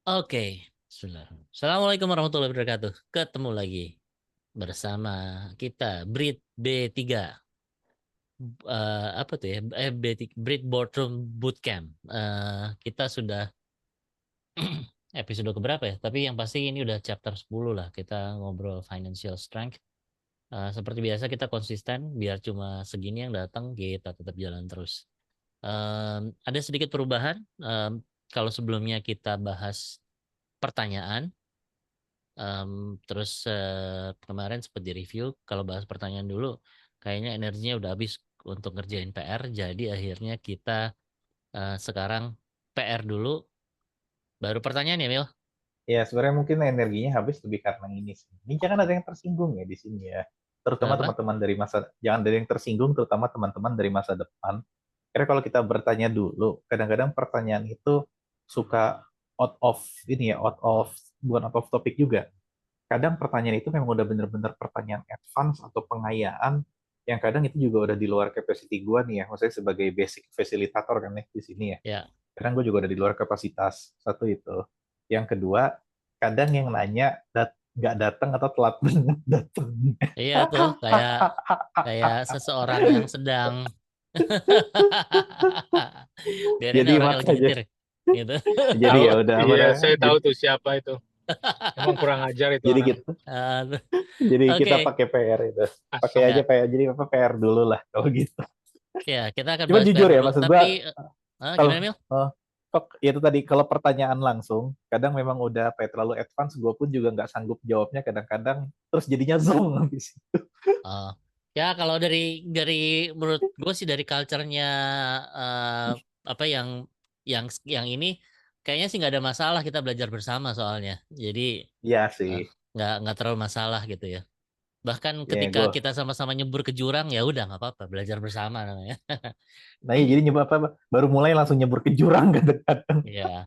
Oke, Bismillah. Assalamualaikum warahmatullahi wabarakatuh. Ketemu lagi bersama kita Brit B3. Apa tuh ya? B3, Brit Boardroom Bootcamp. Kita sudah episode keberapa ya? Tapi yang pasti ini udah chapter 10 lah. Kita ngobrol financial strength. Seperti biasa kita konsisten biar cuma segini yang datang kita tetap jalan terus. Ada sedikit perubahan. Kalau sebelumnya kita bahas pertanyaan. Terus kemarin sempat di-review kalau bahas pertanyaan dulu kayaknya energinya udah habis untuk ngerjain PR, jadi akhirnya kita sekarang PR dulu baru pertanyaan ya Mil. Ya, sebenarnya mungkin energinya habis lebih karena ini sih. Ini jangan ada yang tersinggung ya di sini ya. Terutama Kenapa? teman-teman dari jangan ada yang tersinggung, terutama teman-teman dari masa depan. Karena kalau kita bertanya dulu, kadang-kadang pertanyaan itu suka out of ini ya, bukan out of topic juga. Kadang pertanyaan itu memang udah bener-bener pertanyaan advance atau pengayaan yang kadang itu juga udah di luar capacity gua nih ya. Maksudnya sebagai basic facilitator kan ya di sini ya. Ya, Kadang gue juga udah di luar kapasitas. Satu itu. Yang kedua, kadang yang nanya nggak datang atau telat banget datang. iya tuh kayak kayak seseorang yang sedang biarin Jadi orang lagi makanya, nyetir gitu. jadi Tahu, ya udah apa iya namanya, saya tahu jadi, tuh siapa itu. Emang kurang ajar itu jadi orang. kita Eh, jadi kita Oke, pakai PR itu, pakai Asem. aja ya, PR, jadi apa PR dulu lah kalau gitu. ya kita akan Cuma bahas PR jujur ya dulu. maksud gua, Tapi kalau gimana Mil? ya itu tadi kalau pertanyaan langsung kadang memang udah apa ya, terlalu advance, gue pun juga nggak sanggup jawabnya kadang-kadang, terus jadinya zonk habis. Oh. Ya kalau dari menurut gue sih dari culture-nya eh, apa yang ini kayaknya sih nggak ada masalah kita belajar bersama soalnya. Jadi Iya sih. nggak terlalu masalah gitu ya. Bahkan Ya ketika gue. kita sama-sama nyebur ke jurang ya udah nggak apa-apa belajar bersama namanya. Nah, iya, jadi nyoba apa? Baru mulai langsung nyebur ke jurang kadang-kadang. Ya.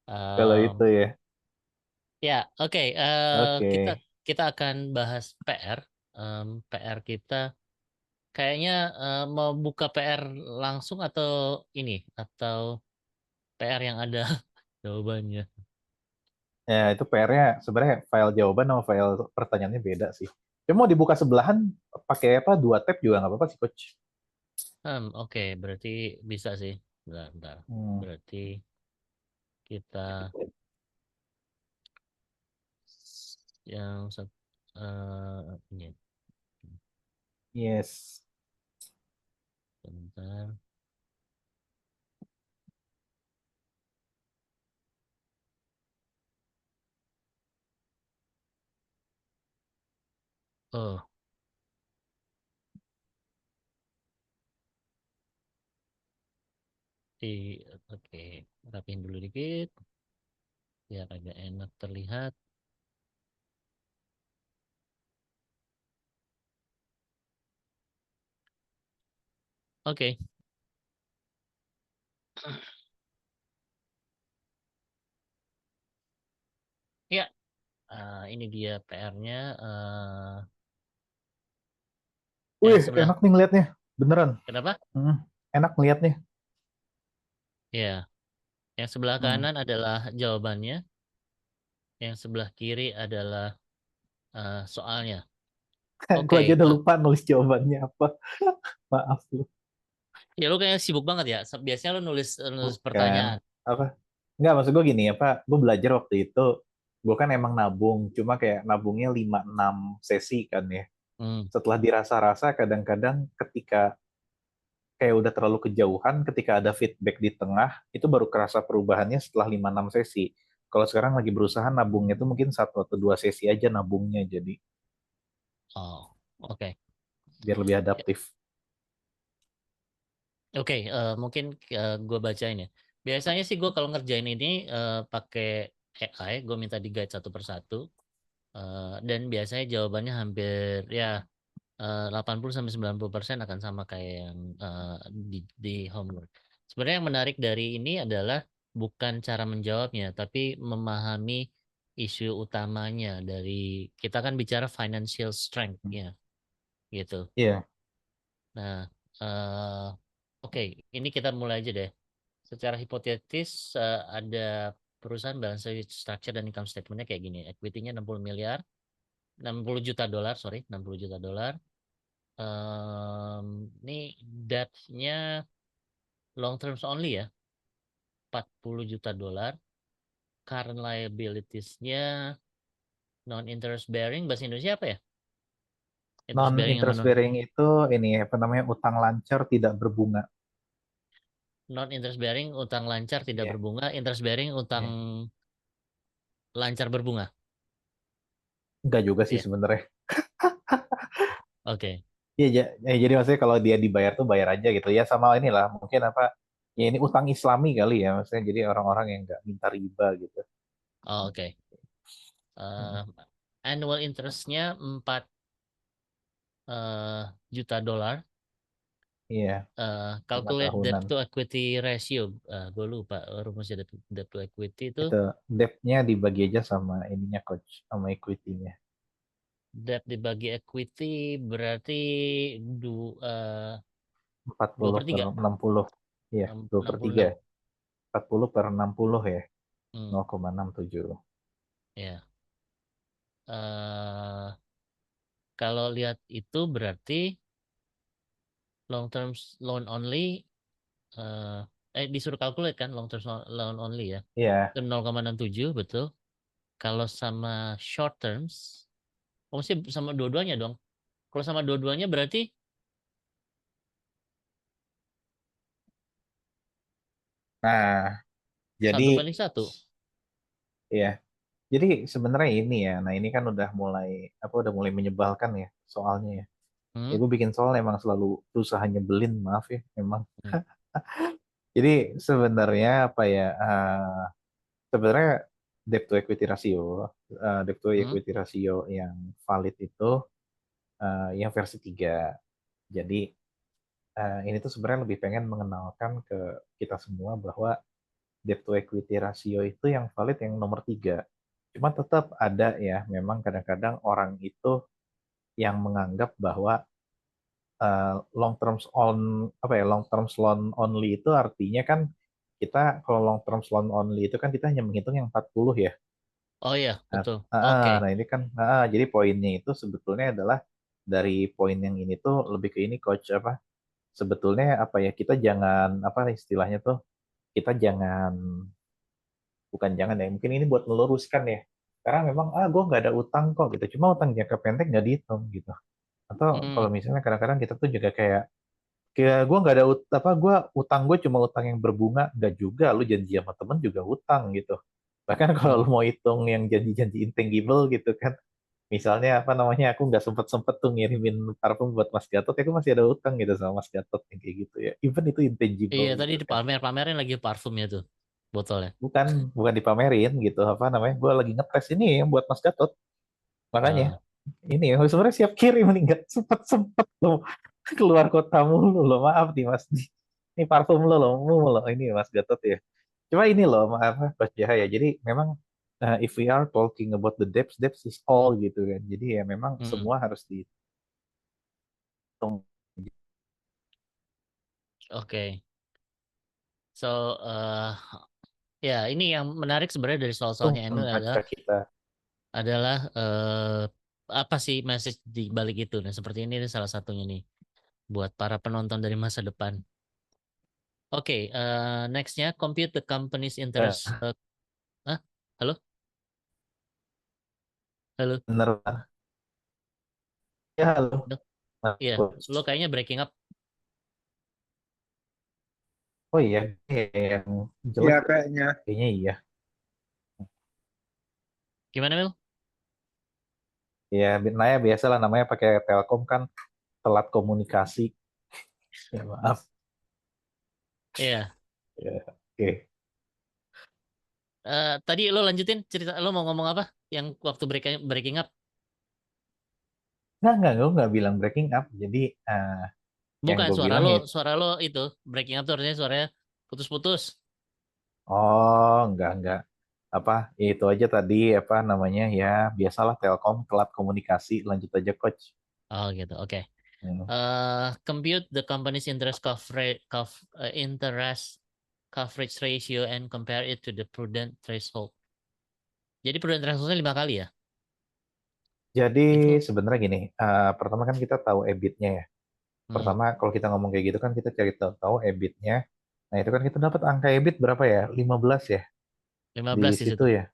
Kalau itu em, ya. ya oke. Oke. Kita kita akan bahas PR. PR kita kayaknya mau buka PR langsung atau ini atau PR yang ada jawabannya. Ya, itu PR-nya sebenarnya file jawaban sama file pertanyaannya beda sih. Cuma mau dibuka sebelahan pakai apa? Dua tab juga nggak apa-apa sih, Coach. Oke, berarti bisa sih. Bentar, bentar. Hmm. Berarti kita yang ini Yes. bentar. Oh, di oke, rapiin dulu dikit biar agak enak terlihat. Oke, ya, ini dia PR-nya yang Wih, sebelah. enak nih ngeliatnya. Beneran. Kenapa? Hmm. Enak ngeliatnya. Ya, yang sebelah Hmm. kanan adalah jawabannya, yang sebelah kiri adalah soalnya. Gue Oke, aja udah lupa nulis jawabannya apa. Maaf lu. ya lu kayaknya sibuk banget ya. Biasanya lu nulis nulis Bukan. pertanyaan. Apa? Nggak, maksud gue gini, apa? Gue belajar waktu itu, gue kan emang nabung. Cuma kayak nabungnya 5-6 sesi kan ya. Hmm. Setelah dirasa-rasa kadang-kadang ketika kayak udah terlalu kejauhan, ketika ada feedback di tengah itu baru kerasa perubahannya setelah 5-6 sesi. Kalau sekarang lagi berusaha nabungnya tuh mungkin 1 atau 2 sesi aja nabungnya, jadi Oh, oke. biar lebih adaptif. Oke, mungkin gue bacain ya. Biasanya sih gue kalau ngerjain ini pakai AI, gue minta di guide satu persatu. Dan biasanya jawabannya hampir ya 80-90% akan sama kayak yang di homework. Sebenarnya yang menarik dari ini adalah bukan cara menjawabnya, tapi memahami isu utamanya dari kita kan bicara financial strength-nya gitu. Iya. Nah, oke, ini kita mulai aja deh. Secara hipotetis ada perusahaan balance sheet structure dan income statementnya kayak gini. Equity-nya 60 miliar, 60 juta dolar, sorry, 60 juta dolar. Ini debt-nya long terms only ya, 40 juta dolar. Current liabilities-nya non interest bearing, bahasa Indonesia apa ya? Interest Non bearing sama interest non bearing itu ini apa namanya, utang lancar tidak berbunga. non interest bearing utang lancar tidak Iya, berbunga, interest bearing utang iya. lancar berbunga. Enggak juga sih Iya, sebenarnya. oke. Iya, jadi maksudnya kalau dia dibayar tuh bayar aja gitu ya, sama inilah mungkin apa, ya ini utang Islami kali ya, maksudnya jadi orang-orang yang nggak minta riba gitu. Oh, oke. Hmm. Eh, Annual interest-nya 4 juta dolar. Iya, 5 Calculate debt tahunan. to equity ratio. Gue lupa rumusnya debt to equity itu. Itu debt-nya dibagi aja sama ininya coach, sama equity-nya. Debt dibagi equity berarti du, eh, 2 40 per per 3. 60. Iya, 2 per 3. 66. 40 per 60 ya, Hmm, 0,67. ya. Eh, Kalau lihat itu berarti long term loan only, disuruh calculate kan long term loan only ya. Iya, Itu 0,67 betul. Kalau sama short terms, mesti sama dua-duanya dong. Kalau sama dua-duanya berarti nah jadi 1/1. ya, jadi sebenarnya ini ya, nah ini kan udah mulai menyebalkan ya soalnya ya. Ya Hmm? gue bikin soal emang selalu berusaha nyebelin, maaf ya, memang. Hmm. Jadi sebenarnya apa ya? Sebenarnya debt to Hmm? equity ratio yang valid itu yang versi 3. Jadi ini tuh sebenarnya lebih pengen mengenalkan ke kita semua bahwa debt to equity ratio itu yang valid yang nomor 3. Cuma tetap ada ya, memang kadang-kadang orang itu yang menganggap bahwa long terms loan only itu artinya kan kita, kalau long terms loan only itu kan kita hanya menghitung yang 40 ya. Oh iya, Nah, betul. Oke. nah ini kan jadi poinnya itu sebetulnya adalah dari poin yang ini tuh lebih ke ini coach, apa sebetulnya apa ya, kita jangan apa istilahnya tuh, kita jangan, bukan jangan ya, mungkin ini buat meluruskan ya, karena memang gue nggak ada utang kok gitu, cuma utang jangka pendek nggak dihitung gitu. Atau Hmm. kalau misalnya kadang-kadang kita tuh juga kayak gue nggak ada gue utang, gue cuma utang yang berbunga, nggak juga, lu janji sama temen juga utang gitu. Bahkan kalau Hmm. lu mau hitung yang janji-janji intangible gitu kan, misalnya apa namanya, aku nggak sempet tuh ngirimin parfum buat Mas Gatot, aku masih ada utang gitu sama Mas Gatot yang kayak gitu ya, even itu intangible Iya, tadi gitu kan. dipamerin lagi parfumnya tuh. Botolnya. bukan bukan dipamerin gitu, apa namanya, gue lagi ngetes ini yang buat Mas Gatot, makanya Ah. ini ya sebenarnya siap kirim nih, nggak sempet lo keluar kota mulu lo, maaf nih Mas, ini parfum lo ini Mas Gatot ya. Cuma ini loh, maaf Mas Jahaya, jadi memang if we are talking about the depths is all gitu kan, jadi ya memang Hmm. semua harus dihitung. Oke. So, ya ini yang menarik sebenarnya dari soal-soalnya Emil Neraca kita. adalah apa sih message di balik itu. Nah, seperti ini nih salah satunya nih buat para penonton dari masa depan. Oke, nextnya compute the company's interest. eh, Ah, halo, halo. Bener. Ya, halo. Halo? Nah, Iya, lo kayaknya breaking up. oh iya, yang Iya jelek kayaknya. kayaknya iya. Gimana, Mil? Ya, Naya biasalah namanya pakai Telkom kan, telat komunikasi. Ya, maaf. Iya. Ya, oke. Tadi lo lanjutin cerita, lo mau ngomong apa? Yang waktu breaking up? Gue nggak bilang breaking up. Jadi yang Bukan gue bilang ya, suara lo itu breaking up tuh artinya suaranya putus-putus. oh enggak. Apa, ya itu aja tadi, apa namanya ya, biasalah Telkom telat komunikasi. Lanjut aja coach. Oh gitu, oke. Hmm. Compute the company's interest coverage ratio and compare it to the prudent threshold. Jadi prudent thresholdnya 5 kali ya? Jadi Itu. sebenarnya gini, pertama kan kita tahu EBIT-nya ya. Pertama kalau kita ngomong kayak gitu kan kita cari tahu EBIT-nya. Nah itu kan kita dapat angka EBIT berapa ya? 15 ya 15 di di situ situ. ya.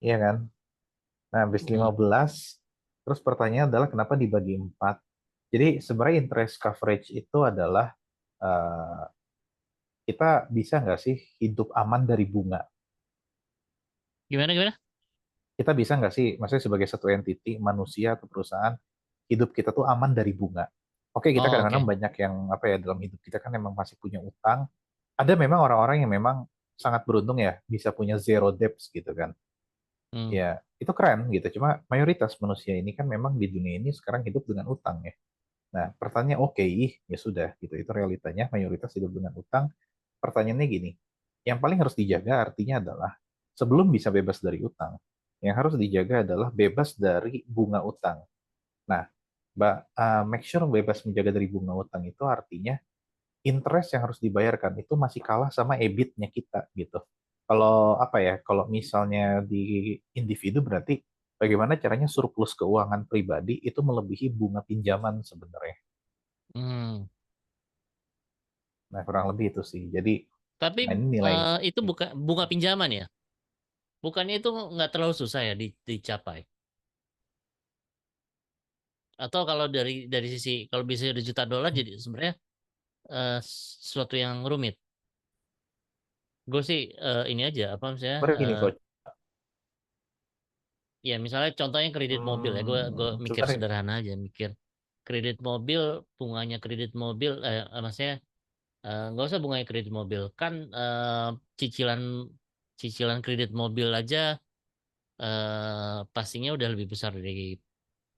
Iya kan? Nah habis Hmm. 15, terus pertanyaan adalah kenapa dibagi 4? Jadi sebenarnya interest coverage itu adalah eh, kita bisa nggak sih hidup aman dari bunga? Gimana gimana? Kita bisa nggak sih, maksudnya sebagai satu entity, manusia atau perusahaan, hidup kita tuh aman dari bunga? Oke, kita Oh, kadang-kadang oke. banyak yang apa ya dalam hidup kita kan memang masih punya utang. Ada memang orang-orang yang memang sangat beruntung ya bisa punya zero debts gitu kan. Hmm. Ya, itu keren gitu. Cuma mayoritas manusia ini kan memang di dunia ini sekarang hidup dengan utang ya. Nah, pertanyaan oke, ya sudah gitu. Itu realitanya mayoritas hidup dengan utang. Pertanyaannya gini, yang paling harus dijaga artinya adalah sebelum bisa bebas dari utang, yang harus dijaga adalah bebas dari bunga utang. Nah, make sure bebas menjaga dari bunga utang itu artinya interest yang harus dibayarkan itu masih kalah sama EBIT-nya kita gitu. Kalau apa ya, kalau misalnya di individu berarti bagaimana caranya surplus keuangan pribadi itu melebihi bunga pinjaman sebenarnya. Hmm. Nah, kurang lebih itu sih. Jadi, Tapi nah ini nilai. itu bukan bunga pinjaman ya? Bukannya itu nggak terlalu susah ya dicapai? Atau kalau dari sisi kalau bisa udah juta dolar jadi sebenarnya sesuatu yang rumit. Gue sih ini aja apa misalnya Sebenarnya gini, Coach. ya misalnya contohnya kredit mobil ya gue mikir Sebenarnya sederhana aja mikir kredit mobil bunganya kredit mobil maksudnya nggak usah bunganya kredit mobil kan cicilan cicilan kredit mobil aja pastinya udah lebih besar dari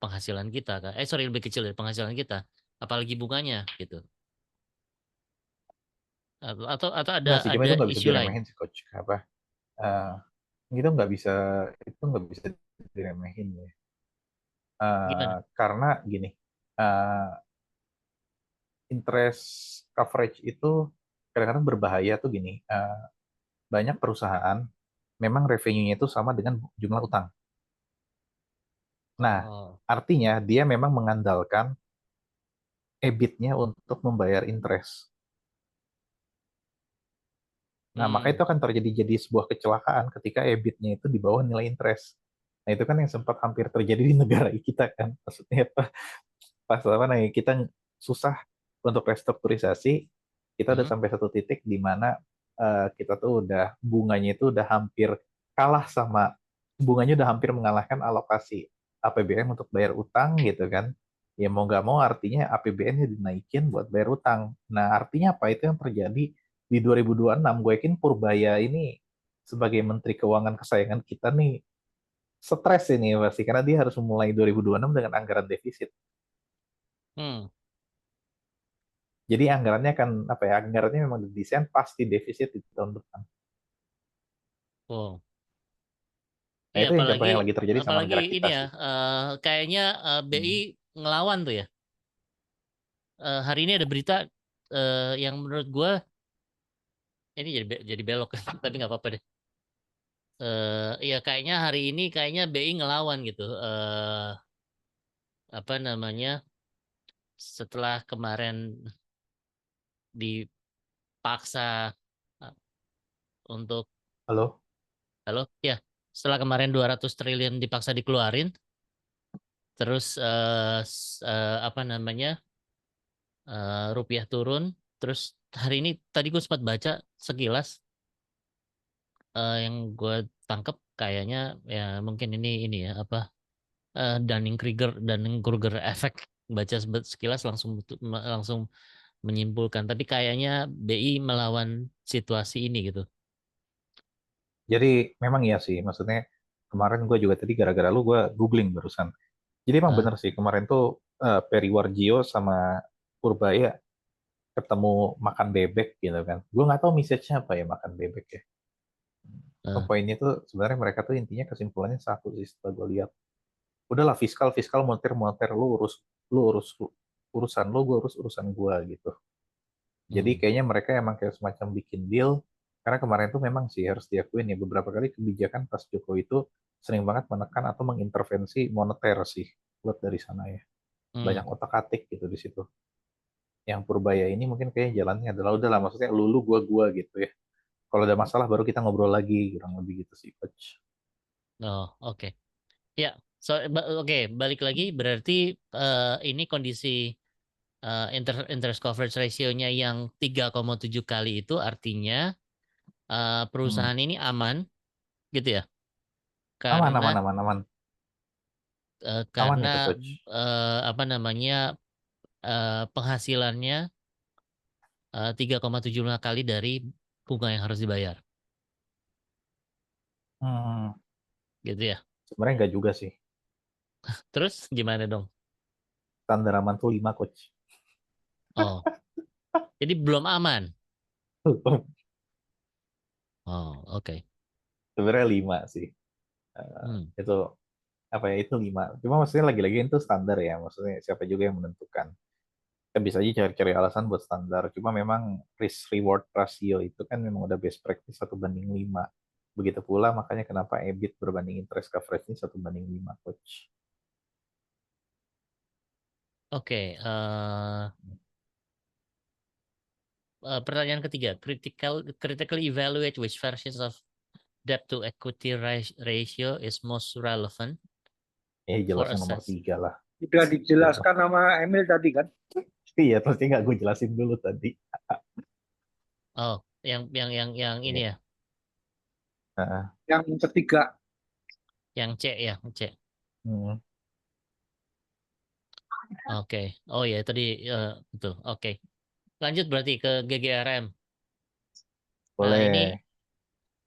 penghasilan kita kan sorry lebih kecil dari penghasilan kita apalagi bunganya gitu atau enggak sih, cuma ada itu nggak bisa isu lain. diremehin sih, Coach. Apa? eh itu nggak bisa diremehin ya. Gimana? Karena gini, eh, interest coverage itu kadang-kadang berbahaya tuh gini. Banyak perusahaan memang revenue-nya itu sama dengan jumlah utang. Nah, Oh. artinya dia memang mengandalkan EBIT-nya untuk membayar interest. Nah, maka Hmm. itu akan jadi sebuah kecelakaan ketika EBIT-nya itu di bawah nilai interest. Nah, itu kan yang sempat hampir terjadi di negara kita kan. Maksudnya apa? Pas apa nih kita susah untuk restrukturisasi, kita udah Mhm. sampai satu titik di mana kita tuh udah bunganya itu udah hampir kalah sama bunganya udah hampir mengalahkan alokasi APBN untuk bayar utang gitu kan. Ya mau nggak mau artinya APBN-nya dinaikin buat bayar utang. Nah artinya apa itu yang terjadi di 2026? Gue yakin Purbaya ini sebagai Menteri Keuangan kesayangan kita nih stres ini pasti karena dia harus memulai 2026 dengan anggaran defisit. Hmm. Jadi anggarannya kan apa ya? Anggarannya memang didesain pasti defisit di tahun depan. Oh. Nah Iya, itu yang contoh yang lagi terjadi sama apalagi negara ini kita ya, sih. kayaknya BI Hmm. ngelawan tuh ya. Hari ini ada berita yang menurut gua ini jadi belok, tapi nggak apa-apa deh. Iya kayaknya hari ini kayaknya BI ngelawan gitu. Apa namanya? Setelah kemarin dipaksa eh, untuk Halo, halo, ya. Setelah kemarin 200 triliun dipaksa dikeluarin, terus apa namanya? Rupiah turun. Terus hari ini tadi gue sempat baca sekilas yang gue tangkep kayaknya ya mungkin ini ya apa Dunning-Kruger efek baca sekilas langsung menyimpulkan tapi kayaknya BI melawan situasi ini gitu. jadi memang iya sih. Maksudnya kemarin gue juga tadi gara-gara lu gue googling barusan. Jadi emang Ah, bener sih kemarin tuh Peri Warjio sama Purbaya ketemu makan bebek gitu kan. Gue nggak tahu message-nya apa ya makan bebek ya. ah. Poinnya tuh sebenarnya mereka tuh intinya kesimpulannya satu sih setelah gue lihat. Udahlah fiskal fiskal moneter moneter lu urus urusan lu gue urus urusan gue gitu. Jadi Hmm. kayaknya mereka emang kayak semacam bikin deal, karena kemarin tuh memang sih harus diakuin ya beberapa kali kebijakan pas Jokowi itu sering banget menekan atau mengintervensi moneter sih, buat dari sana ya. Hmm. Banyak otak-atik gitu di situ. Yang Purbaya ini mungkin kayak jalannya adalah udahlah, maksudnya lu gua gitu ya. Kalau ada masalah baru kita ngobrol lagi, kurang lebih gitu sih coach. Oh, oke. Ya, oke, balik lagi berarti ini kondisi interest coverage ratio-nya yang 3,7 kali itu artinya Hmm. perusahaan ini aman gitu ya. Aman, Karena aman, aman, aman. eh, Aman karena itu coach. apa namanya penghasilannya 3,75 kali dari bunga yang harus dibayar Hmm. gitu ya. Sebenarnya enggak juga sih. Terus gimana dong? Standar aman tuh 5 coach. Oh, jadi belum aman. Oh, oke. Sebenarnya 5 sih. Hmm. Itu apa ya, itu 5. Cuma maksudnya lagi-lagi itu standar ya. Maksudnya siapa juga yang menentukan. Kita bisa aja cari-cari alasan buat standar. Cuma memang risk reward ratio itu kan memang udah best practice 1:5. Begitu pula makanya kenapa EBIT berbanding interest coverage ini 1:5 coach. Oke, pertanyaan ketiga, critical evaluate which versions of debt to equity ratio is most relevant Jelas for yang nomor assess. 3 lah. Sudah Gitu. dijelaskan sama Emil tadi kan? Iya, pasti nggak gue jelasin dulu tadi. Oh, yang ini Iya. ya, Nah, Yang ketiga, yang C ya, C. hmm, Oke. Oh ya, tadi betul. Oke. Lanjut berarti ke GGRM. Nah, boleh.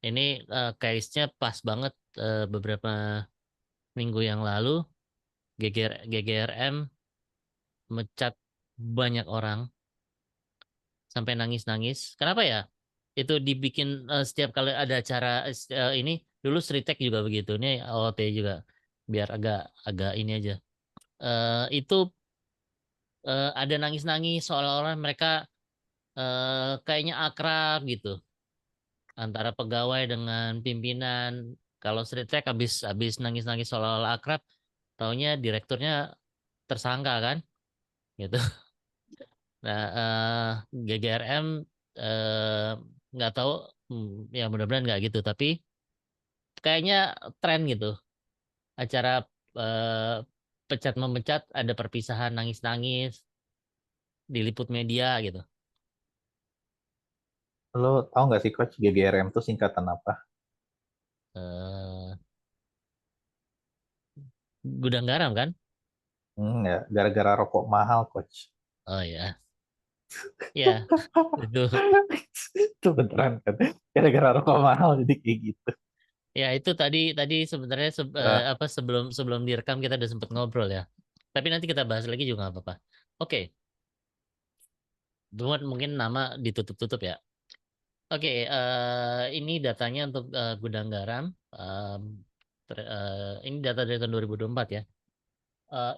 ini case-nya pas banget beberapa minggu yang lalu GGRM mecat banyak orang sampai nangis-nangis. Kenapa ya? Itu dibikin setiap kali ada acara ini dulu Sritek juga begitu. Ini OOT juga biar agak agak ini aja. Itu ada nangis-nangis seolah-olah mereka kayaknya akrab gitu antara pegawai dengan pimpinan. Kalau Sritek habis nangis-nangis seolah-olah akrab, taunya direkturnya tersangka kan, gitu. Nah, GGRM eh, nggak tahu, ya mudah-mudahan nggak gitu. Tapi kayaknya tren gitu. Acara eh, pecat memecat ada perpisahan nangis-nangis, diliput media gitu. Lo tau nggak sih coach GGRM itu singkatan apa? Eh, Gudang garam kan? Ya, gara-gara rokok mahal coach. Oh ya, ya itu. Itu beneran kan? Gara-gara rokok mahal jadi kayak gitu. Ya itu tadi tadi sebenarnya Ah, apa sebelum sebelum direkam kita udah sempet ngobrol ya. Tapi nanti kita bahas lagi juga nggak apa-apa. Oke, buat mungkin nama ditutup-tutup ya. Oke, ini datanya untuk gudang garam. Em, ini data dari tahun 2024 ya.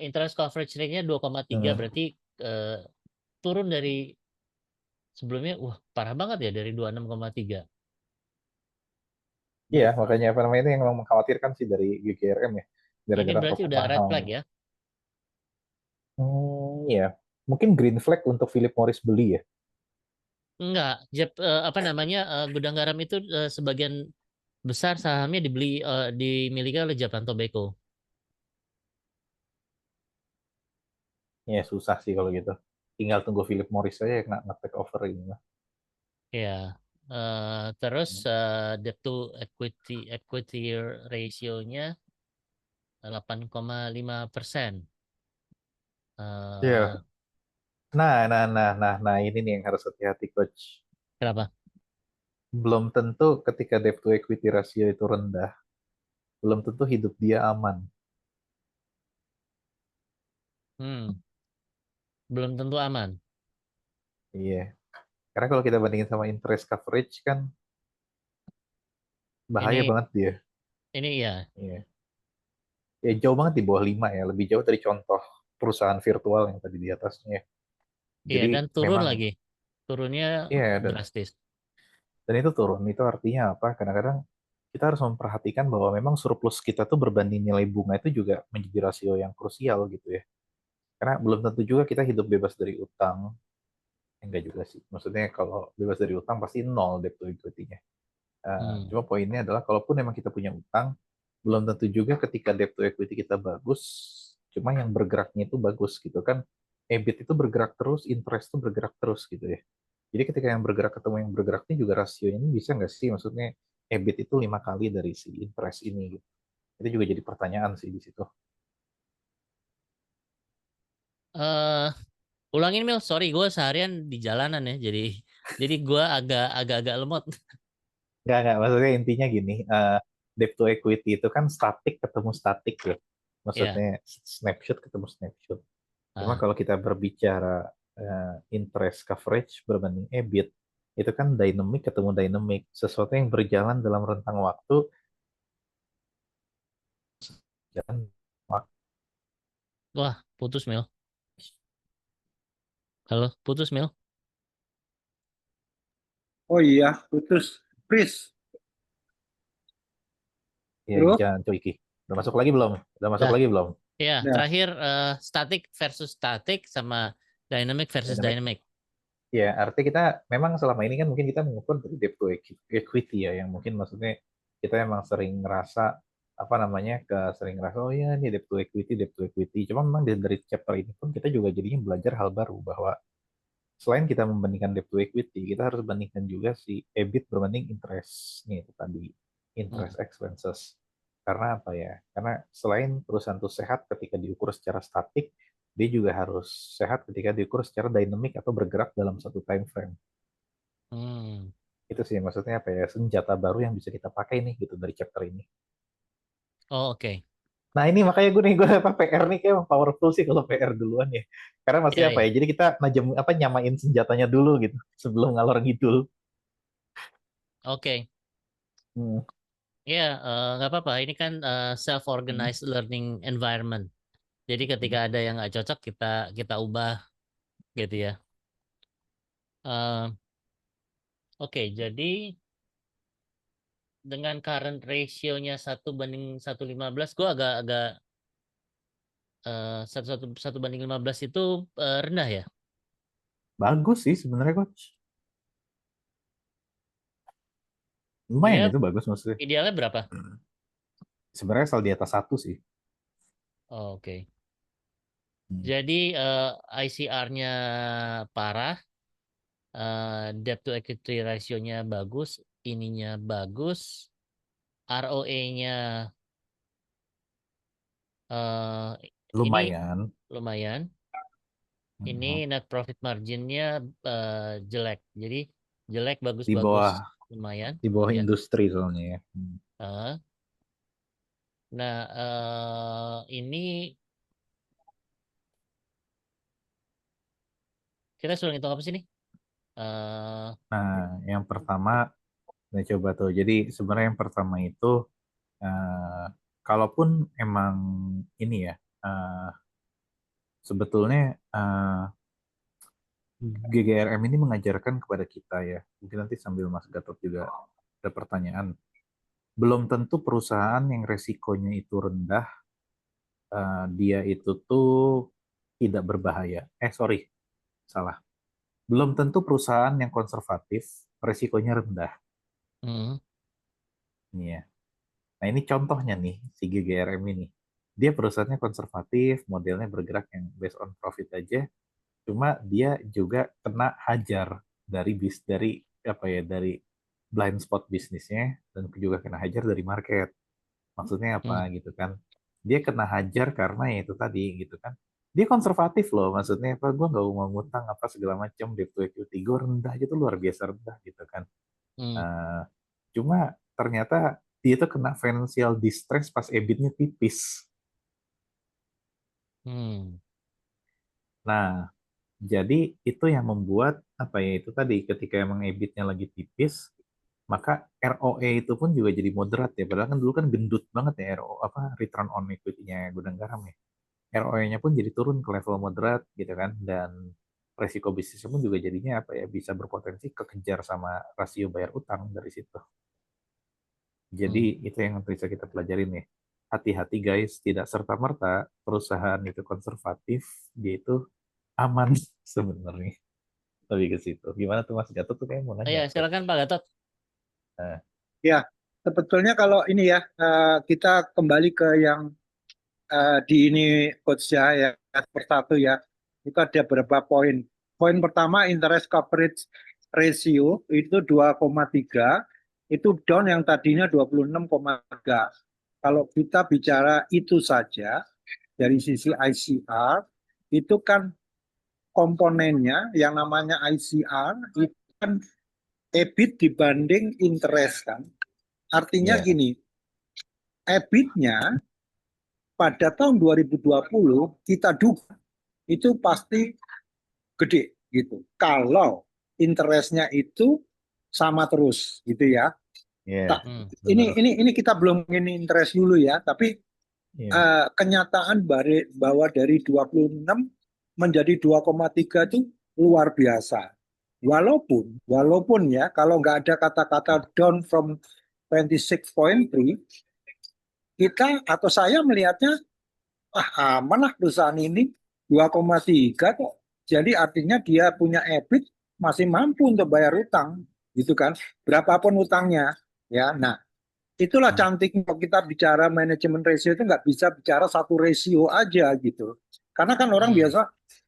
Interest coverage rate-nya 2,3 hmm. berarti eh, turun dari sebelumnya. Wah, parah banget ya dari 26,3. Iya, makanya apa namanya itu yang memang mengkhawatirkan sih dari GGRM ya. Ini Gara-gara berarti rokok udah red mahal flag nih. ya. Iya. Mungkin green flag untuk Philip Morris beli ya. Enggak, apa namanya gudang garam itu sebagian besar sahamnya dimiliki oleh Japan Tobacco. Ya susah sih kalau gitu. Tinggal tunggu Philip Morris aja yang nge-take over ini mah. Ya, terus debt to equity ratio-nya 8,5%. Iya. Eh, Nah, ini nih yang harus hati-hati coach. Kenapa? Belum tentu ketika debt to equity ratio itu rendah, belum tentu hidup dia aman. Hmm, belum tentu aman. Iya. Karena kalau kita bandingin sama interest coverage kan bahaya Ini banget dia. ini ya, Iya. Ya jauh banget di bawah 5 ya, lebih jauh dari contoh perusahaan virtual yang tadi di atasnya. iya Jadi dan turun memang lagi. turunnya Iya, drastis. dan itu turun. Itu artinya apa? Kadang-kadang kita harus memperhatikan bahwa memang surplus kita tuh berbanding nilai bunga itu juga menjadi rasio yang krusial gitu ya. Karena belum tentu juga kita hidup bebas dari utang. Enggak juga sih. Maksudnya kalau bebas dari utang pasti nol debt to equity-nya. Hmm. Cuma poinnya adalah kalaupun memang kita punya utang, belum tentu juga ketika debt to equity kita bagus, cuma yang bergeraknya itu bagus gitu kan. EBIT itu bergerak terus, interest itu bergerak terus gitu ya. Jadi ketika yang bergerak ketemu yang bergerak ini juga rasio ini bisa nggak sih? Maksudnya EBIT itu 5 kali dari si interest ini gitu. Itu juga jadi pertanyaan sih di situ. eh Ulangin Mil, sorry gue seharian di jalanan ya, jadi gue agak lemot. Nggak. Maksudnya intinya gini, debt to equity itu kan statik ketemu statik ya. Ya, Maksudnya snapshot ketemu snapshot. Cuma ah, kalau kita berbicara interest coverage berbanding EBIT, itu kan dynamic ketemu dynamic. Sesuatu yang berjalan dalam rentang waktu, dan wah putus Mil. Halo, putus Mil. Oh iya, putus. Chris, ya bro. jangan cuy. Udah masuk lagi belum? Udah masuk Dah, lagi belum? ya Nah, terakhir static versus static sama dynamic versus Dynamic. dynamic. Ya, artinya kita memang selama ini kan mungkin kita mengukur dari debt to equity ya, yang mungkin maksudnya kita emang sering ngerasa apa namanya sering ngerasa oh ya ini debt to equity. Cuma memang dari chapter ini pun kita juga jadinya belajar hal baru bahwa selain kita membandingkan debt to equity, kita harus bandingkan juga si EBIT berbanding interest nih itu tadi Hmm. interest expenses. Karena apa ya? Karena selain perusahaan itu sehat ketika diukur secara statik, dia juga harus sehat ketika diukur secara dynamic atau bergerak dalam satu time frame. Hmm. Itu sih maksudnya apa ya senjata baru yang bisa kita pakai nih gitu dari chapter ini. Oh, oke. Nah ini makanya gue apa PR nih kayak powerful sih kalau PR duluan ya. Karena Ya, maksudnya apa ya. ya? Jadi kita nyamain senjatanya dulu gitu sebelum ngalor ngidul. Oke. Hmm. Ya, nggak apa-apa. Ini kan Hmm. self-organized learning environment. Jadi ketika Hmm. ada yang nggak cocok, kita ubah gitu ya. Eh, oke, jadi dengan current ratio-nya 1:1,15, gue agak-agak 1 banding 15 itu rendah ya. Bagus sih sebenarnya coach. Lumayan Sebenarnya itu bagus maksudnya. idealnya berapa? Sebenarnya asal di atas 1 sih. Oh, oke. Hmm. Jadi ICR-nya parah, debt to equity ratio-nya bagus, ininya bagus, ROE-nya eh ini Lumayan. lumayan. Ini Hmm. net profit margin-nya jelek. Jadi jelek Di bagus-bagus bawah lumayan di bawah ya. industri soalnya ya. Eh, nah ini kita suruh ngitung apa sih nih? Eh Nah, yang pertama, nah coba tuh. Jadi sebenarnya yang pertama itu, eh, kalaupun emang ini ya, sebetulnya GGRM ini mengajarkan kepada kita ya. Mungkin nanti sambil Mas Gatot juga ada pertanyaan. Belum tentu perusahaan yang resikonya itu rendah, dia itu tuh tidak berbahaya. Sorry, salah. Belum tentu perusahaan yang konservatif resikonya rendah. hmm, Ini ya. Nah ini contohnya nih si GGRM ini. Dia perusahaannya konservatif, modelnya bergerak yang based on profit aja. Cuma dia juga kena hajar dari apa ya dari blind spot bisnisnya dan juga kena hajar dari market. Maksudnya apa hmm, gitu kan? Dia kena hajar karena ya itu tadi gitu kan. Dia konservatif loh, maksudnya apa? Gue nggak mau ngutang apa segala macam, debt to equity gue rendah aja tuh luar biasa rendah gitu kan. hmm, Eh, Cuma ternyata dia tuh kena financial distress pas EBIT-nya tipis. hmm, Nah, jadi itu yang membuat apa ya itu tadi ketika emang EBIT-nya lagi tipis, maka ROE itu pun juga jadi moderat ya. Padahal kan dulu kan gendut banget ya RO apa return on equity-nya Gudang Garam ya. ROE-nya pun jadi turun ke level moderat gitu kan dan resiko bisnisnya pun juga jadinya apa ya, bisa berpotensi kekejar sama rasio bayar utang dari situ. Jadi itu yang bisa kita pelajari nih. Hati-hati guys, tidak serta-merta perusahaan itu konservatif, dia itu aman sebenarnya. Lebih ke situ. Gimana tuh Mas Gatot tuh kayak mau nanya? Iya, silakan Pak Gatot. Ya, sebetulnya kalau ini ya, kita kembali ke yang di ini Coach ya persatu ya. Itu ada beberapa poin. Poin pertama, interest coverage ratio itu 2,3, itu down yang tadinya 26,3. Kalau kita bicara itu saja dari sisi ICR, itu kan komponennya yang namanya ICR itu kan EBIT dibanding interest kan. Artinya Iya. gini, EBIT-nya pada tahun 2020 kita duga itu pasti gede gitu. Kalau interestnya itu sama terus gitu ya. Iya. Ini kita belum ini interest dulu ya, tapi Iya. kenyataan bahwa dari 26 menjadi 2,3 itu luar biasa. Walaupun ya kalau nggak ada kata-kata down from 26.3, kita atau saya melihatnya aman lah perusahaan ini 2,3 kok. Jadi artinya dia punya EBIT masih mampu untuk bayar utang, gitu kan? Berapapun utangnya, ya. Nah, itulah cantiknya kalau kita bicara manajemen ratio itu nggak bisa bicara satu ratio aja gitu. Karena kan orang biasa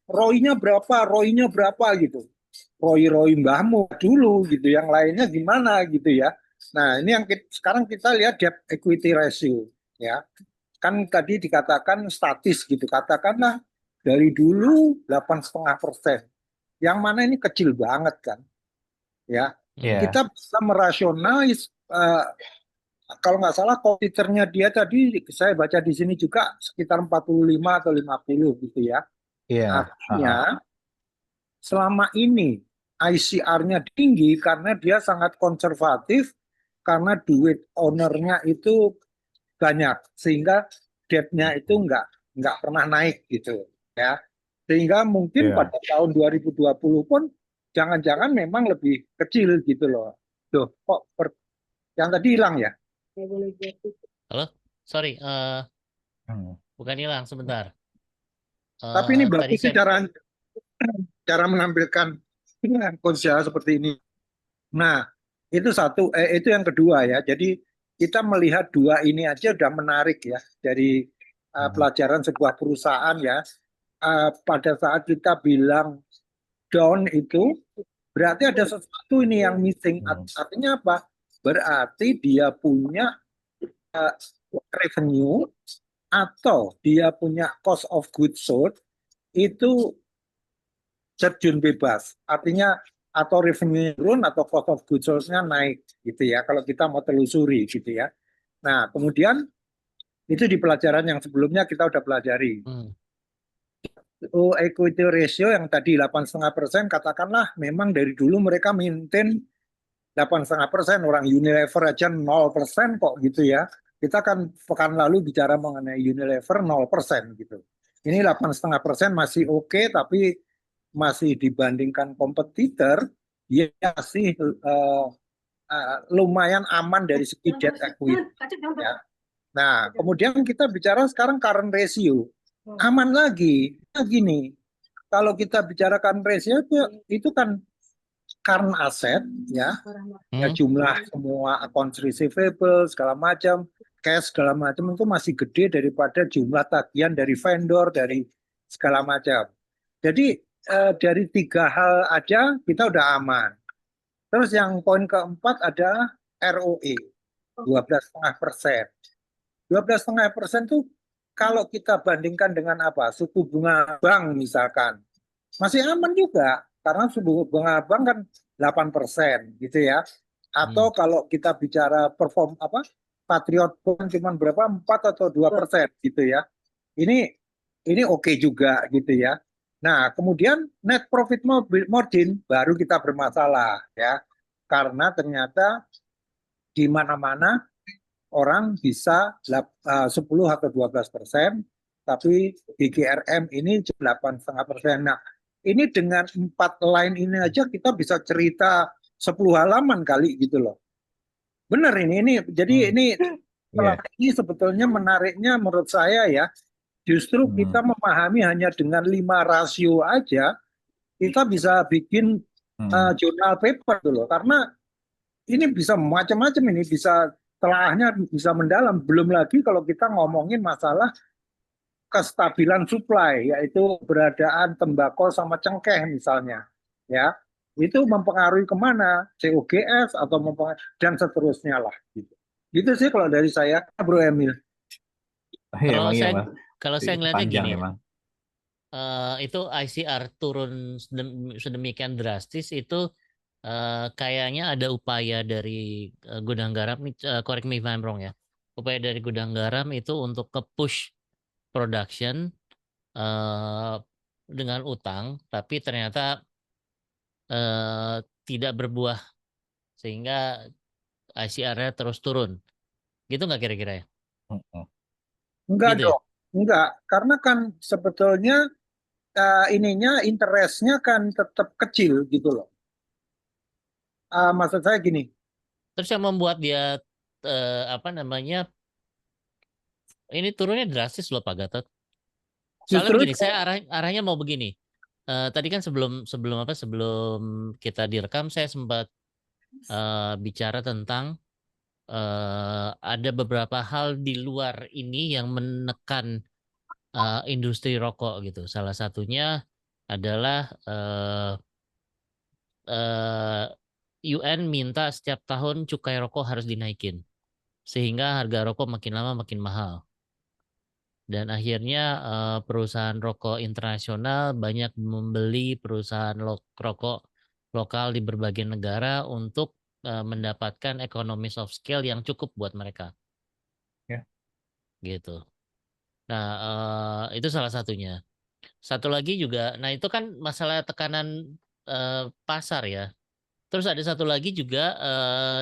ROI-nya berapa gitu. ROI mbahmu dulu gitu, yang lainnya gimana gitu ya. Nah, ini yang sekarang kita lihat debt equity ratio ya. Kan tadi dikatakan statis gitu, katakanlah dari dulu 8,5%. Yang mana ini kecil banget kan. Ya. Kita bisa merasionalis kalau nggak salah kompetitornya dia tadi saya baca di sini juga sekitar 45 atau 50 gitu ya. Artinya selama ini ICR-nya tinggi karena dia sangat konservatif, karena duit ownernya itu banyak sehingga debt-nya itu nggak pernah naik gitu ya. Sehingga mungkin pada tahun 2020 pun jangan-jangan memang lebih kecil gitu loh. Tuh, kok yang tadi hilang ya? Halo, sorry, bukan hilang sebentar. Tapi ini Tadi bagus sih cara menampilkan konsial seperti ini. Nah, itu satu, itu yang kedua ya. Jadi kita melihat dua ini aja udah menarik ya dari pelajaran sebuah perusahaan ya. Pada saat kita bilang down itu berarti ada sesuatu ini yang missing. Artinya apa? Berarti dia punya revenue atau dia punya cost of goods sold itu terjun bebas. Artinya atau revenue turun atau cost of goods sold-nya naik gitu ya. Kalau kita mau telusuri gitu ya. Nah, kemudian itu di pelajaran yang sebelumnya kita udah pelajari. Equity ratio yang tadi 8,5%, katakanlah memang dari dulu mereka maintain 8,5%, orang Unilever aja 0% kok gitu ya. Kita kan pekan lalu bicara mengenai Unilever 0% gitu. Ini 8,5% masih oke, tapi masih dibandingkan kompetitor, dia masih lumayan aman dari segi debt equity. Ya. Nah, kemudian kita bicara sekarang current ratio. Aman lagi. Nah, gini, kalau kita bicara current ratio itu kan current asset ya, jumlah semua accounts receivable segala macam, cash segala macam itu masih gede daripada jumlah tagihan dari vendor, dari segala macam. Jadi dari tiga hal aja kita udah aman. Terus yang poin keempat ada ROE 12,5%. 12,5% tuh kalau kita bandingkan dengan apa? Suku bunga bank misalkan masih aman juga karena suku bunga bank kan 8% gitu ya. Atau kalau kita bicara perform apa? Patriot Bond cuma berapa? 4 atau 2% gitu ya. Ini oke juga gitu ya. Nah, kemudian net profit margin baru kita bermasalah ya. Karena ternyata di mana-mana orang bisa 10 atau 12%, tapi di GRM ini 8,5%. Nah, ini dengan 4 line ini aja kita bisa cerita 10 halaman kali gitu loh. Benar ini. Jadi ini Iya. ini sebetulnya menariknya menurut saya ya, justru kita memahami hanya dengan 5 rasio aja, kita bisa bikin jurnal paper tuh loh. Karena ini bisa macam-macam, ini bisa telaahnya bisa mendalam. Belum lagi kalau kita ngomongin masalah kestabilan supply, yaitu keberadaan tembakau sama cengkeh misalnya, ya itu mempengaruhi kemana, COGS atau dan seterusnya lah, gitu. Gitu sih kalau dari saya, Bro Emil. Iya, Kalau emang iya, saya Mas. kalau saya ngeliatnya Panjang gini, emang. itu ICR turun sedemikian drastis itu kayaknya ada upaya dari gudang garam, correct me if I'm wrong ya, upaya dari gudang garam itu untuk ke-push production dengan utang, tapi ternyata tidak berbuah sehingga ICR-nya terus turun. Gitu nggak kira-kira ya? Enggak Gitu ya? dong, enggak. Karena kan sebetulnya ininya interestnya kan tetap kecil gitu loh. Maksud saya gini, Terus yang membuat dia apa namanya ini turunnya drastis loh Pak Gatot. Soalnya justru begini, saya arahnya mau begini. Tadi kan sebelum sebelum kita direkam, saya sempat bicara tentang ada beberapa hal di luar ini yang menekan industri rokok gitu. Salah satunya adalah UN minta setiap tahun cukai rokok harus dinaikin, sehingga harga rokok makin lama makin mahal. Dan akhirnya perusahaan rokok internasional banyak membeli perusahaan rokok lokal di berbagai negara untuk mendapatkan economies of scale yang cukup buat mereka. Ya. Gitu. Nah, itu salah satunya. Satu lagi juga, nah itu kan masalah tekanan pasar ya. Terus ada satu lagi juga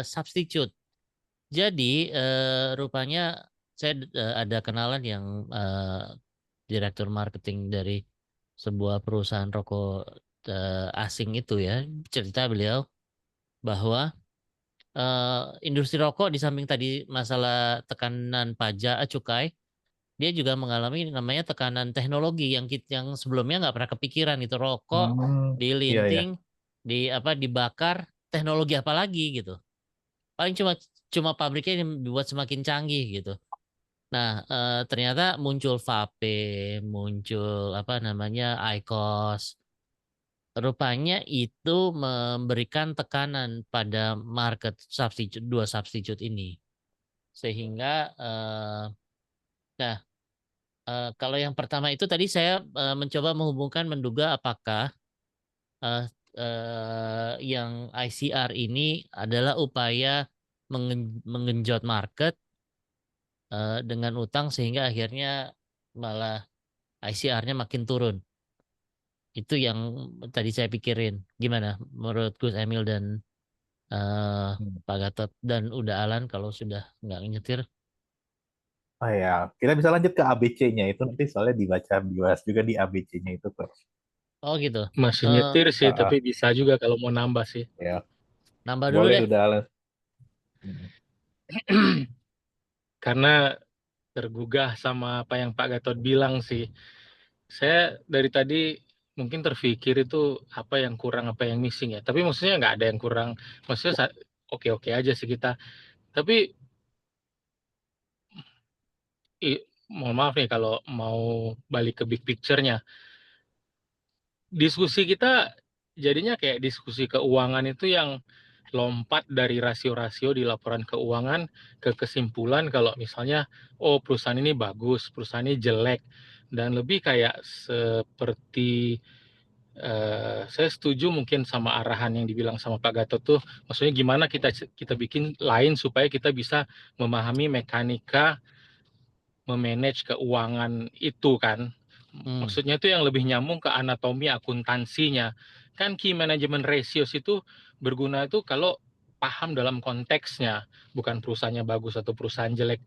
substitute. Jadi rupanya saya ada kenalan yang direktur marketing dari sebuah perusahaan rokok asing itu ya, cerita beliau bahwa industri rokok di samping tadi masalah tekanan pajak cukai, dia juga mengalami namanya tekanan teknologi yang sebelumnya nggak pernah kepikiran itu rokok Iya, iya. dilinting, di apa dibakar, teknologi apa lagi gitu. Paling cuma cuma pabriknya yang dibuat semakin canggih gitu. Nah, ternyata muncul vape, muncul apa namanya IQOS. Rupanya itu memberikan tekanan pada market substitute, dua substitute ini. Sehingga, nah kalau yang pertama itu tadi saya mencoba menghubungkan, menduga apakah eh, yang ICR ini adalah upaya menggenjot market dengan utang sehingga akhirnya malah ICR-nya makin turun. Itu yang tadi saya pikirin. Gimana menurut Gus Emil dan Pak Gatot dan udah Alan kalau sudah nggak nyetir? Oh ya, kita bisa lanjut ke ABC-nya itu nanti soalnya dibaca dibahas juga di ABC-nya itu tuh. Oh gitu. Masih Eh, nyetir sih, tapi Ah, bisa juga kalau mau nambah sih. ya, nambah dulu boleh deh. udah Alan. Karena tergugah sama apa yang Pak Gatot bilang sih. Saya dari tadi mungkin terpikir itu apa yang kurang, apa yang missing ya. Tapi maksudnya nggak ada yang kurang. Maksudnya oke-oke aja sih kita. Tapi mohon maaf nih kalau mau balik ke big picture-nya. Diskusi kita jadinya kayak diskusi keuangan itu yang lompat dari rasio-rasio di laporan keuangan ke kesimpulan kalau misalnya perusahaan ini bagus, perusahaan ini jelek, dan lebih kayak seperti saya setuju mungkin sama arahan yang dibilang sama Pak Gatot tuh, maksudnya gimana kita bikin lain supaya kita bisa memahami mekanika memanage keuangan itu kan. Maksudnya itu yang lebih nyambung ke anatomi akuntansinya. Kan key management ratios itu berguna itu kalau paham dalam konteksnya, bukan perusahaannya bagus atau perusahaan jelek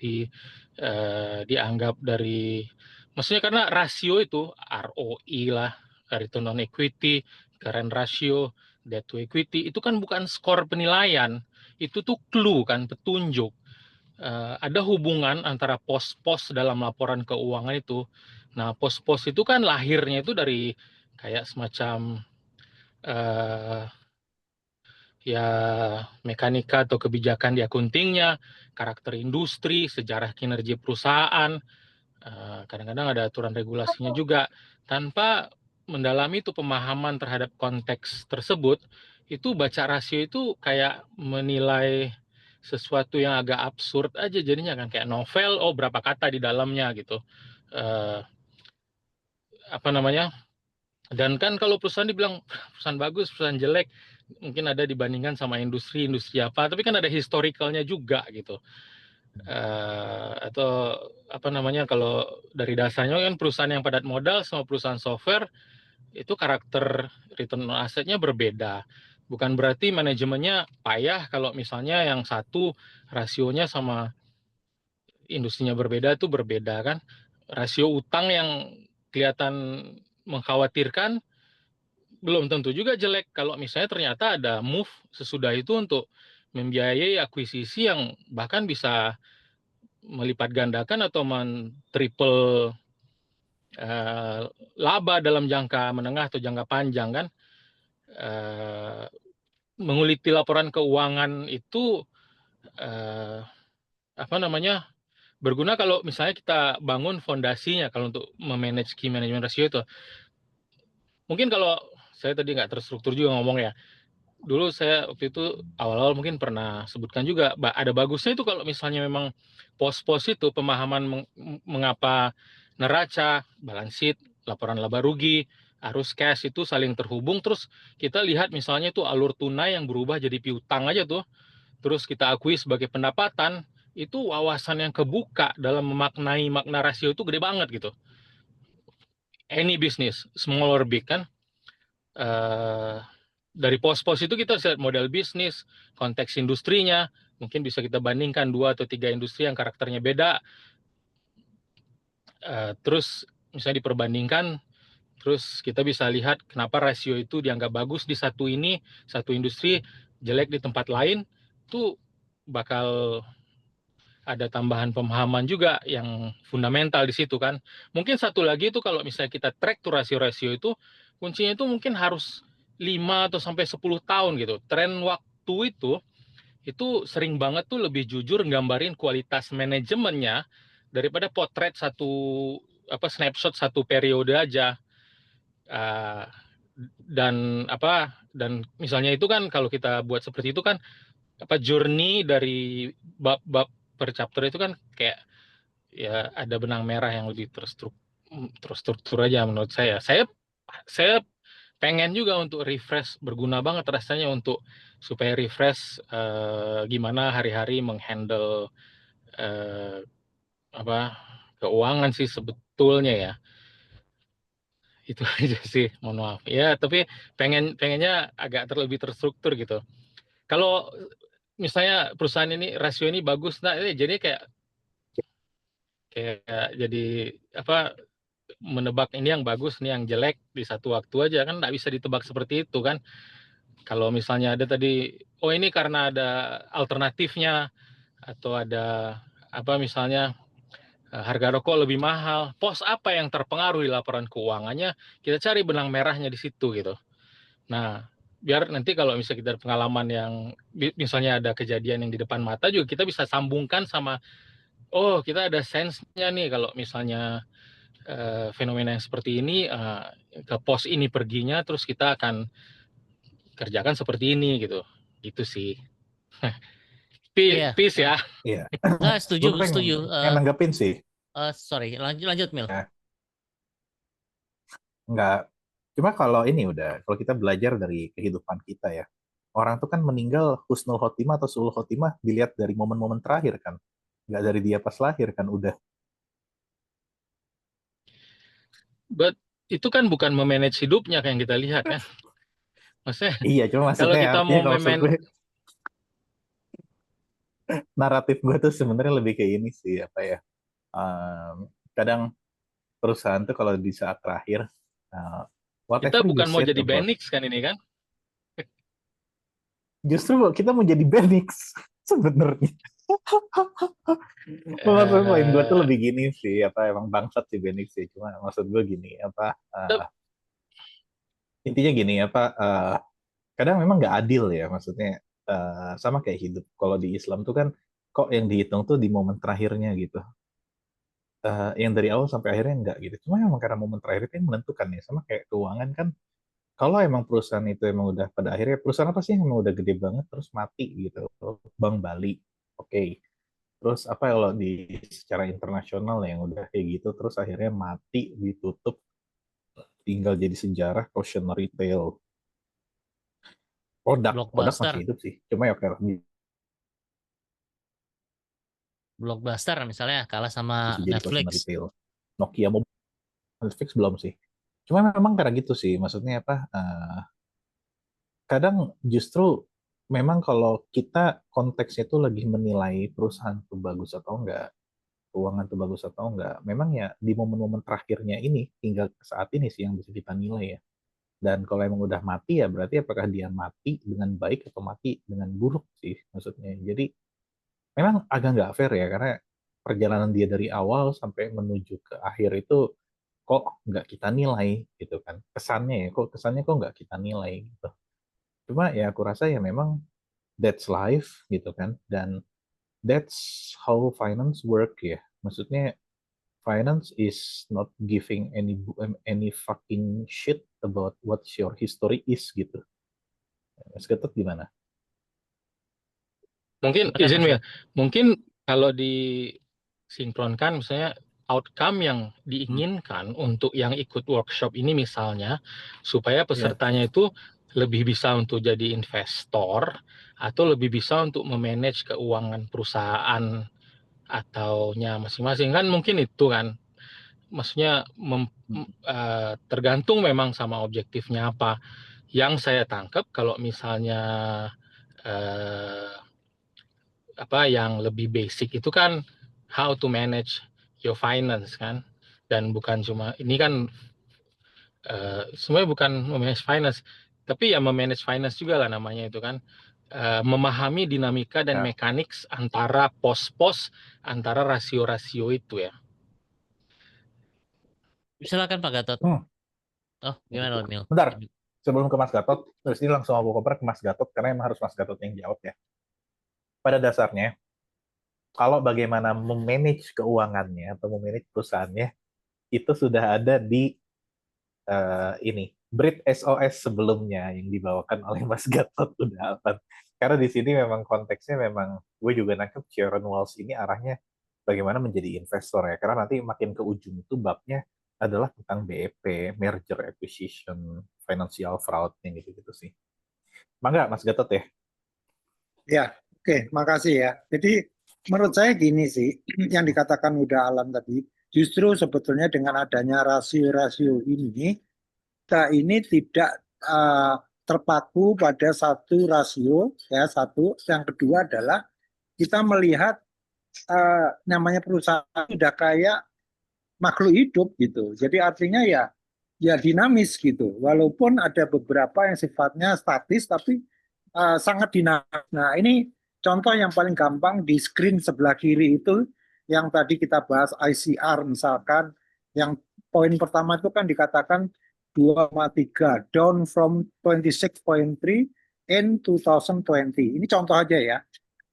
dianggap dari, maksudnya karena rasio itu ROI lah, return on equity, current ratio, debt to equity, itu kan bukan skor penilaian, itu tuh clue kan, petunjuk. Ada hubungan antara pos-pos dalam laporan keuangan itu. Nah, pos-pos itu kan lahirnya itu dari kayak semacam ya mekanika atau kebijakan di akuntingnya, karakter industri, sejarah kinerja perusahaan, kadang-kadang ada aturan regulasinya juga. Tanpa mendalami itu pemahaman terhadap konteks tersebut, itu baca rasio itu kayak menilai sesuatu yang agak absurd aja jadinya kan, kayak novel, oh berapa kata di dalamnya gitu. Apa namanya? Dan kan kalau perusahaan dibilang perusahaan bagus, perusahaan jelek, mungkin ada dibandingkan sama industri apa, tapi kan ada historicalnya juga gitu. Atau apa namanya, kalau dari dasarnya kan perusahaan yang padat modal sama perusahaan software itu karakter return on assetnya berbeda. Bukan berarti manajemennya payah kalau misalnya yang satu rasionya sama industrinya berbeda itu berbeda kan. Rasio utang yang kelihatan mengkhawatirkan belum tentu juga jelek kalau misalnya ternyata ada move sesudah itu untuk membiayai akuisisi yang bahkan bisa melipat gandakan atau triple laba dalam jangka menengah atau jangka panjang kan. Menguliti laporan keuangan itu apa namanya, berguna kalau misalnya kita bangun fondasinya kalau untuk memanage key management ratio itu. Mungkin kalau saya tadi nggak terstruktur juga ngomong ya. Dulu saya waktu itu awal-awal mungkin pernah sebutkan juga, ada bagusnya itu kalau misalnya memang pos-pos itu pemahaman mengapa neraca, balance sheet, laporan laba rugi, arus cash itu saling terhubung, terus kita lihat misalnya itu alur tunai yang berubah jadi piutang aja tuh, terus kita akui sebagai pendapatan, itu wawasan yang kebuka dalam memaknai makna rasio itu gede banget gitu. Any business, small or big kan. Dari pos-pos itu kita lihat model bisnis, konteks industrinya, mungkin bisa kita bandingkan 2 atau 3 industri yang karakternya beda. Terus misalnya diperbandingkan, terus kita bisa lihat kenapa rasio itu dianggap bagus di satu industri, jelek di tempat lain, itu bakal ada tambahan pemahaman juga yang fundamental di situ kan. Mungkin satu lagi itu kalau misalnya kita track tuh rasio-rasio itu, kuncinya itu mungkin harus 5 atau sampai 10 tahun gitu. Tren waktu itu sering banget tuh lebih jujur nggambarin kualitas manajemennya daripada potret snapshot satu periode aja. Dan misalnya itu kan kalau kita buat seperti itu kan journey dari bab-bab per chapter itu kan kayak ya ada benang merah yang lebih terstruktur aja menurut saya. Saya pengen juga untuk refresh, berguna banget rasanya untuk supaya refresh gimana hari-hari menghandle keuangan sih sebetulnya ya. Itu aja sih, mohon maaf. Ya, tapi pengennya agak lebih terstruktur gitu. Kalau misalnya perusahaan ini rasio ini bagus, nah ini jadi kayak jadi menebak ini yang bagus, ini yang jelek di satu waktu aja kan nggak bisa ditebak seperti itu kan. Kalau misalnya ada tadi, oh ini karena ada alternatifnya atau ada misalnya harga rokok lebih mahal, pos apa yang terpengaruh di laporan keuangannya, kita cari benang merahnya di situ gitu. Nah, biar nanti kalau misalnya kita ada pengalaman yang misalnya ada kejadian yang di depan mata juga kita bisa sambungkan sama, oh kita ada sense-nya nih kalau misalnya fenomena yang seperti ini ke pos ini perginya, terus kita akan kerjakan seperti ini gitu. Itu sih. Iya. Peace ya. Iya. Nggak, setuju. Gue pengen nanggepin sih. Sorry, lanjut Mil. Enggak. Cuma kalau kita belajar dari kehidupan kita ya. Orang tuh kan meninggal husnul khotimah atau suul khotimah dilihat dari momen-momen terakhir kan. Enggak dari dia pas lahir kan udah. But itu kan bukan memanage hidupnya kayak yang kita lihat kan. Maksudnya Iya, cuma kalau maksudnya kita artinya mau kalau maksud gue naratif gue tuh sebenarnya lebih kayak ini sih kadang perusahaan tuh kalau di saat terakhir Kita Whatever you bukan mau said jadi about, Benix kan ini kan? justru kita mau jadi Benix sebenarnya. Maksud poin gue tuh Eh, lebih gini sih, apa emang bangsat sih Benix sih. Cuma maksud gue gini, apa intinya gini, apa kadang memang nggak adil ya, maksudnya sama kayak hidup. Kalau di Islam tuh kan kok yang dihitung tuh di momen terakhirnya gitu. Yang dari awal sampai akhirnya enggak gitu. Cuma emang karena momen terakhir itu yang menentukan ya, sama kayak keuangan kan. Kalau emang perusahaan itu emang udah pada akhirnya perusahaan apa sih yang emang udah gede banget terus mati gitu, Bank Bali, oke. Terus apa kalau di secara internasional yang udah kayak gitu terus akhirnya mati ditutup tinggal jadi sejarah Ocean Retail. Kodak masih Blockbuster, hidup sih. Cuma ya kayak Blockbuster misalnya kalah sama bisa jadi Ocean Netflix. Retail. Nokia Mobile, Netflix belum sih. Cuma memang karena gitu sih, maksudnya apa? Kadang justru memang kalau kita konteksnya itu lagi menilai perusahaan itu bagus atau enggak, keuangan itu bagus atau enggak, memang ya di momen-momen terakhirnya ini, tinggal saat ini sih yang bisa kita nilai ya. Dan kalau emang udah mati ya berarti apakah dia mati dengan baik atau mati dengan buruk sih maksudnya. Jadi memang agak nggak fair ya karena perjalanan dia dari awal sampai menuju ke akhir itu kok nggak kita nilai gitu kan. Kesannya kok nggak kita nilai gitu. Cuma ya aku rasa ya memang that's life gitu kan, dan that's how finance work ya. Maksudnya finance is not giving any fucking shit about what your history is gitu. Mas Gatot gimana? Mungkin Benar izin Mas ya, Yot. mungkin kalau disinkronkan misalnya outcome yang Hmm. diinginkan untuk yang ikut workshop ini misalnya supaya Ya. pesertanya itu lebih bisa untuk jadi investor atau lebih bisa untuk memanage keuangan perusahaan ataunya masing-masing kan mungkin itu kan maksudnya tergantung memang sama objektifnya apa. Yang saya tangkap kalau misalnya yang lebih basic itu kan how to manage your finance kan, dan bukan cuma ini kan semuanya bukan memanage finance tapi ya memanage finance juga lah namanya itu kan, memahami dinamika dan Ya. mekanik antara pos-pos antara rasio-rasio itu ya. Silakan Pak Gatot. Hmm. Oh, gimana Mil? Bentar, sebelum ke Mas Gatot, terus ini langsung aku koper ke Mas Gatot karena emang harus Mas Gatot yang jawab ya. Pada dasarnya, kalau bagaimana memanage keuangannya atau memanage perusahaannya itu sudah ada di ini Brit SOS sebelumnya yang dibawakan oleh Mas Gatot udah apa? Karena di sini memang konteksnya memang gue juga nangkep Sharon Walsh ini arahnya bagaimana menjadi investor ya. Karena nanti makin ke ujung itu babnya adalah tentang BEP, merger acquisition, financial fraud yang gitu-gitu sih. Mangga Mas Gatot ya. Ya, oke, makasih ya. Jadi menurut saya gini sih, yang dikatakan udah Alam tadi, justru sebetulnya dengan adanya rasio-rasio ini, kita ini tidak terpaku pada satu rasio, ya satu. Yang kedua adalah kita melihat namanya perusahaan sudah kayak makhluk hidup gitu. Jadi artinya ya dinamis gitu. Walaupun ada beberapa yang sifatnya statis, tapi sangat dinamis. Nah, ini contoh yang paling gampang di screen sebelah kiri itu yang tadi kita bahas ICR misalkan, yang poin pertama itu kan dikatakan 2,3 down from 26,3 in 2020. Ini contoh aja ya.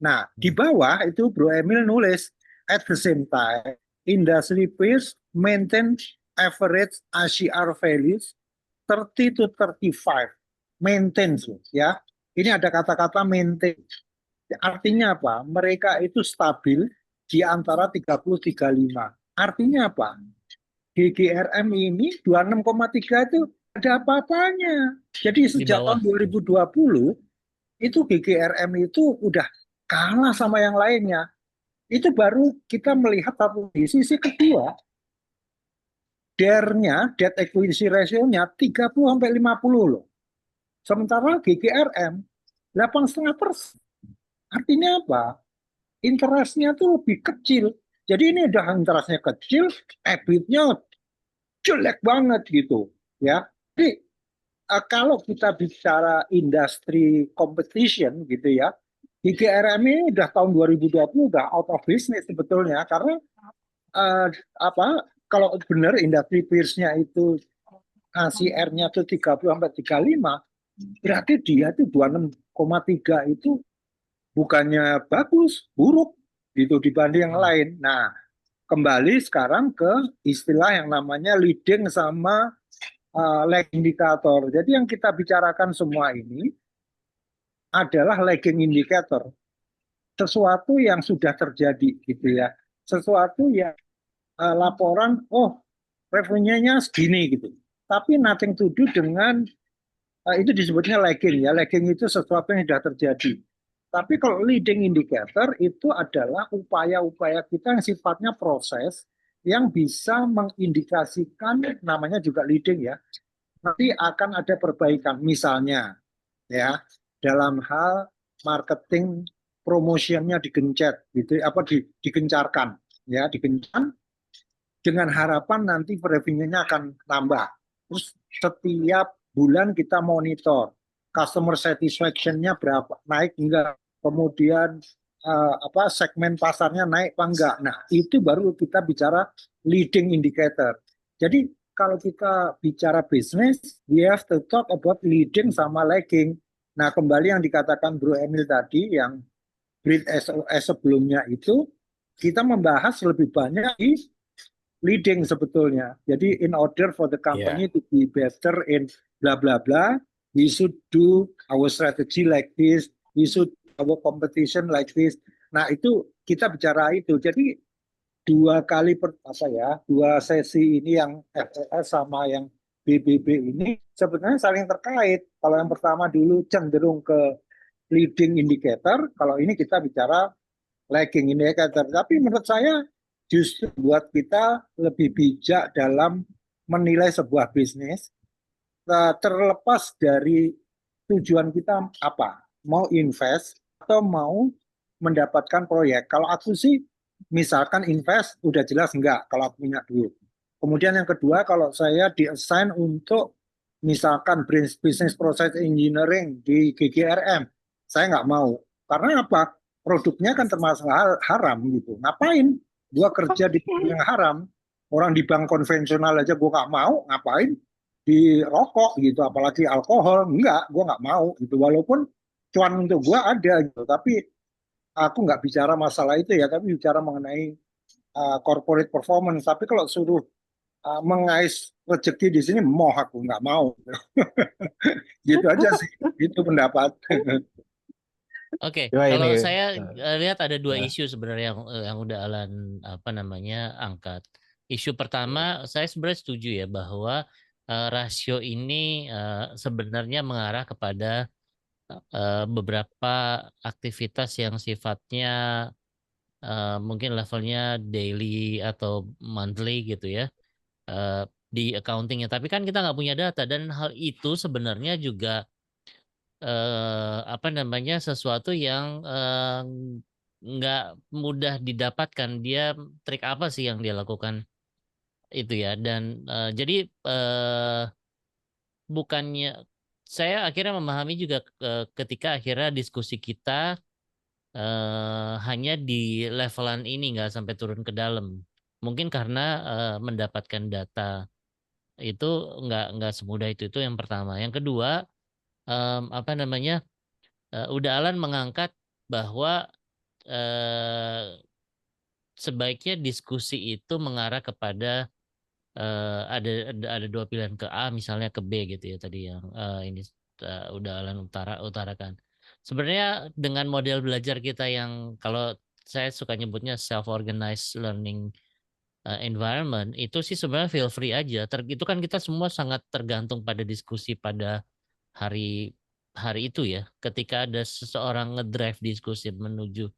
Nah, di bawah itu Bro Emil nulis at the same time industry peers maintain average ICR values 30 to 35. Maintain ya. Ini ada kata-kata maintain. Artinya apa? Mereka itu stabil di antara 30-35. Artinya apa? GGRM ini 26,3 itu ada apa-apanya. Jadi Di sejak bawah. tahun 2020 itu GGRM itu udah kalah sama yang lainnya. Itu baru kita melihat satu di sisi kedua, DER-nya, debt equity ratio-nya 30-50 loh. Sementara GGRM 8,5%. Artinya apa? Interestnya tuh lebih kecil. Jadi ini udah interestnya kecil, EBIT-nya jelek banget gitu. Ya, jadi kalau kita bicara industri competition gitu ya, GGRM ini udah tahun 2020 udah out of business sebetulnya karena kalau benar industri peers-nya itu ACR-nya itu 30 sampai 35, berarti dia itu 26,3 itu bukannya bagus, buruk gitu dibanding yang lain. Nah, kembali sekarang ke istilah yang namanya leading sama lagging indicator. Jadi yang kita bicarakan semua ini adalah lagging indicator. Sesuatu yang sudah terjadi gitu ya. Sesuatu yang laporan, oh revenue-nya segini gitu. Tapi nothing to do dengan itu disebutnya lagging ya. Lagging itu sesuatu yang sudah terjadi. Tapi kalau leading indicator itu adalah upaya-upaya kita yang sifatnya proses yang bisa mengindikasikan, namanya juga leading ya, nanti akan ada perbaikan. Misalnya ya, dalam hal marketing promotionnya digencet gitu, digencarkan ya, digencarkan dengan harapan nanti revenue-nya akan nambah. Terus setiap bulan kita monitor customer satisfaction-nya berapa, naik enggak, kemudian segmen pasarnya naik apa enggak. Nah, itu baru kita bicara leading indicator. Jadi kalau kita bicara bisnis, we have to talk about leading sama lagging. Nah, kembali yang dikatakan Bro Emil tadi, yang Grid SOS sebelumnya itu, kita membahas lebih banyak di leading sebetulnya. Jadi in order for the company to be better in bla bla bla, we should do our strategy like this, we should our competition like this. Nah, itu kita bicara itu. Jadi dua sesi ini yang FES sama yang BBB ini sebenarnya saling terkait. Kalau yang pertama dulu cenderung ke leading indicator, kalau ini kita bicara lagging indicator. Tapi menurut saya justru buat kita lebih bijak dalam menilai sebuah bisnis, terlepas dari tujuan kita apa, mau invest atau mau mendapatkan proyek. Kalau aku sih misalkan invest udah jelas enggak kalau aku punya duit. Kemudian yang kedua, kalau saya di-assign untuk misalkan business process engineering di GGRM, saya nggak mau. Karena apa? Produknya kan termasuk haram gitu. Ngapain? Gua kerja di yang haram. Orang di bank konvensional aja gua nggak mau, ngapain? Di rokok gitu, apalagi alkohol, enggak, gua nggak mau gitu. Walaupun cuan untuk gua ada gitu, tapi aku nggak bicara masalah itu ya, tapi bicara mengenai corporate performance. Tapi kalau suruh mengais rezeki di sini, mau aku nggak mau. Gitu aja sih, itu pendapat. Oke, Coba kalau ini saya lihat ada dua Nah. isu sebenarnya yang udah Alan angkat. Isu pertama, saya sebenarnya setuju ya bahwa rasio ini sebenarnya mengarah kepada beberapa aktivitas yang sifatnya mungkin levelnya daily atau monthly gitu ya di accountingnya. Tapi kan kita nggak punya data dan hal itu sebenarnya juga sesuatu yang nggak mudah didapatkan. Dia trik apa sih yang dia lakukan itu ya? Dan jadi bukannya saya akhirnya memahami juga ketika akhirnya diskusi kita hanya di levelan ini nggak sampai turun ke dalam. Mungkin karena mendapatkan data itu nggak semudah itu yang pertama. Yang kedua udah Alan mengangkat bahwa sebaiknya diskusi itu mengarah kepada ada dua pilihan, ke A misalnya, ke B gitu ya tadi yang ini udah Alan utarakan. Sebenarnya dengan model belajar kita yang kalau saya suka nyebutnya self-organized learning environment, itu sih sebenarnya feel free aja. Itu kan kita semua sangat tergantung pada diskusi pada hari itu ya. Ketika ada seseorang ngedrive diskusi menuju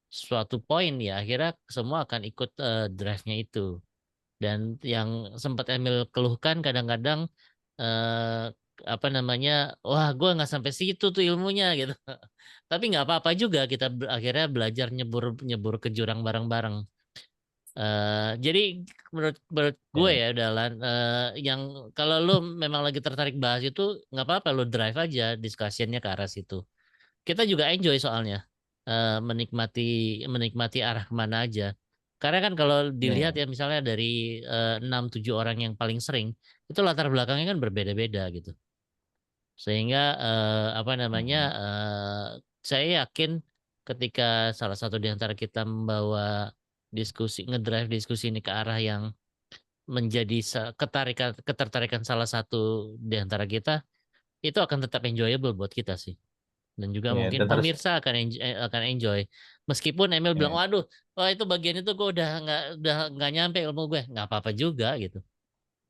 suatu poin ya, akhirnya semua akan ikut drive-nya itu. Dan yang sempat Emil keluhkan kadang-kadang wah gue nggak sampai situ tuh ilmunya gitu. Tapi nggak apa-apa juga kita akhirnya belajar nyebur ke jurang bareng-bareng. Jadi menurut gue Ya. ya Dalan, yang kalau lu memang lagi tertarik bahas itu nggak apa-apa, lu drive aja discussionnya ke arah situ. Kita juga enjoy soalnya, menikmati menikmati arah kemana aja. Karena kan kalau dilihat Ya. ya misalnya dari 6-7 orang yang paling sering itu latar belakangnya kan berbeda-beda gitu. Sehingga apa namanya, Mhm. saya yakin ketika salah satu di antara kita membawa ngedrive diskusi ini ke arah yang menjadi ketertarikan salah satu di antara kita, itu akan tetap enjoyable buat kita sih. Dan juga Ya, mungkin dan harus pemirsa akan enjoy. Meskipun Emil bilang, ya. waduh, wah itu bagian itu gue udah nggak nyampe ilmu gue, nggak apa-apa juga gitu.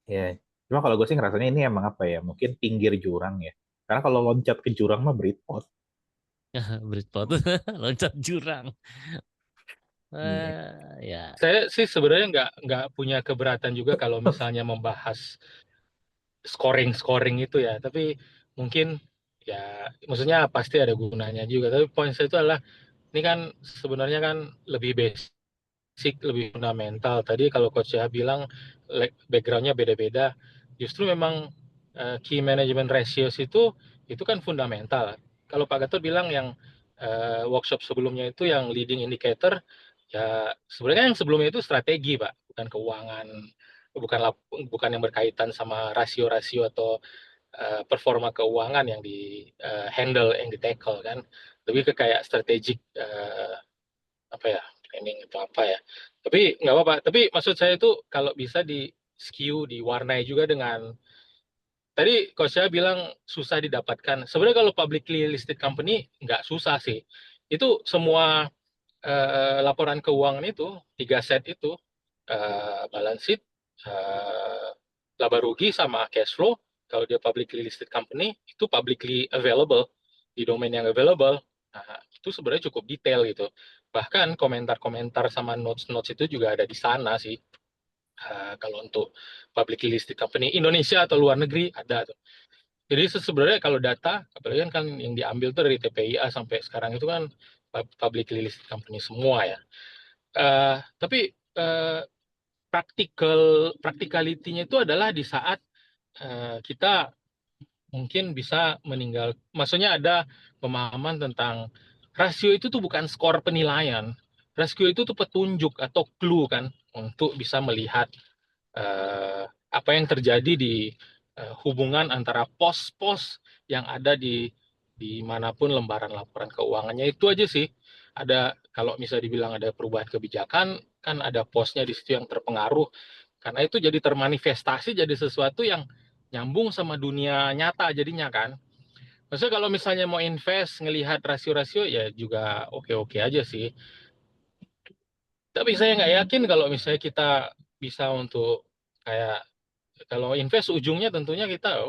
Ya. Cuma kalau gue sih ngerasanya ini emang apa ya? Mungkin pinggir jurang ya. Karena kalau loncat ke jurang mah Britpop. Britpop loncat jurang. Iya. Ya. Saya sih sebenarnya nggak punya keberatan juga kalau misalnya membahas scoring itu ya, tapi mungkin ya maksudnya pasti ada gunanya juga. Tapi poin saya itu adalah ini kan sebenarnya kan lebih basic, lebih fundamental. Tadi kalau Coach ya bilang backgroundnya beda-beda, justru memang key management ratios itu kan fundamental. Kalau Pak Gatot bilang yang workshop sebelumnya itu yang leading indicator, ya sebenarnya yang sebelumnya itu strategi Pak, bukan keuangan, bukan bukan yang berkaitan sama rasio-rasio atau performa keuangan yang di handle, yang di tackle kan, lebih ke kayak strategic apa ya, planning atau apa ya. Tapi nggak apa-apa. Tapi maksud saya itu kalau bisa di skew, diwarnai juga dengan tadi Coach saya bilang susah didapatkan. Sebenarnya kalau publicly listed company nggak susah sih. Itu semua laporan keuangan itu 3 set itu balance sheet, eh, laba rugi sama cash flow. Kalau dia publicly listed company itu publicly available di domain yang available. Nah, itu sebenarnya cukup detail gitu. Bahkan komentar-komentar sama notes-notes itu juga ada di sana sih. Kalau untuk publicly listed company Indonesia atau luar negeri ada tuh. Jadi sebenarnya kalau data, apalagi kan yang diambil tuh dari TPIA sampai sekarang itu kan publicly listed company semua ya. Tapi practicality-nya itu adalah di saat kita mungkin bisa meninggal. Maksudnya ada pemahaman tentang rasio itu tuh bukan skor penilaian. Rasio itu tuh petunjuk atau clue kan untuk bisa melihat apa yang terjadi di hubungan antara pos-pos yang ada di manapun lembaran laporan keuangannya. Itu aja sih. Ada kalau misalnya dibilang ada perubahan kebijakan, kan ada posnya di situ yang terpengaruh. Karena itu jadi termanifestasi jadi sesuatu yang nyambung sama dunia nyata jadinya kan. Maksudnya kalau misalnya mau invest ngelihat rasio-rasio ya juga oke-oke aja sih. Tapi saya nggak yakin kalau misalnya kita bisa untuk kayak kalau invest ujungnya tentunya kita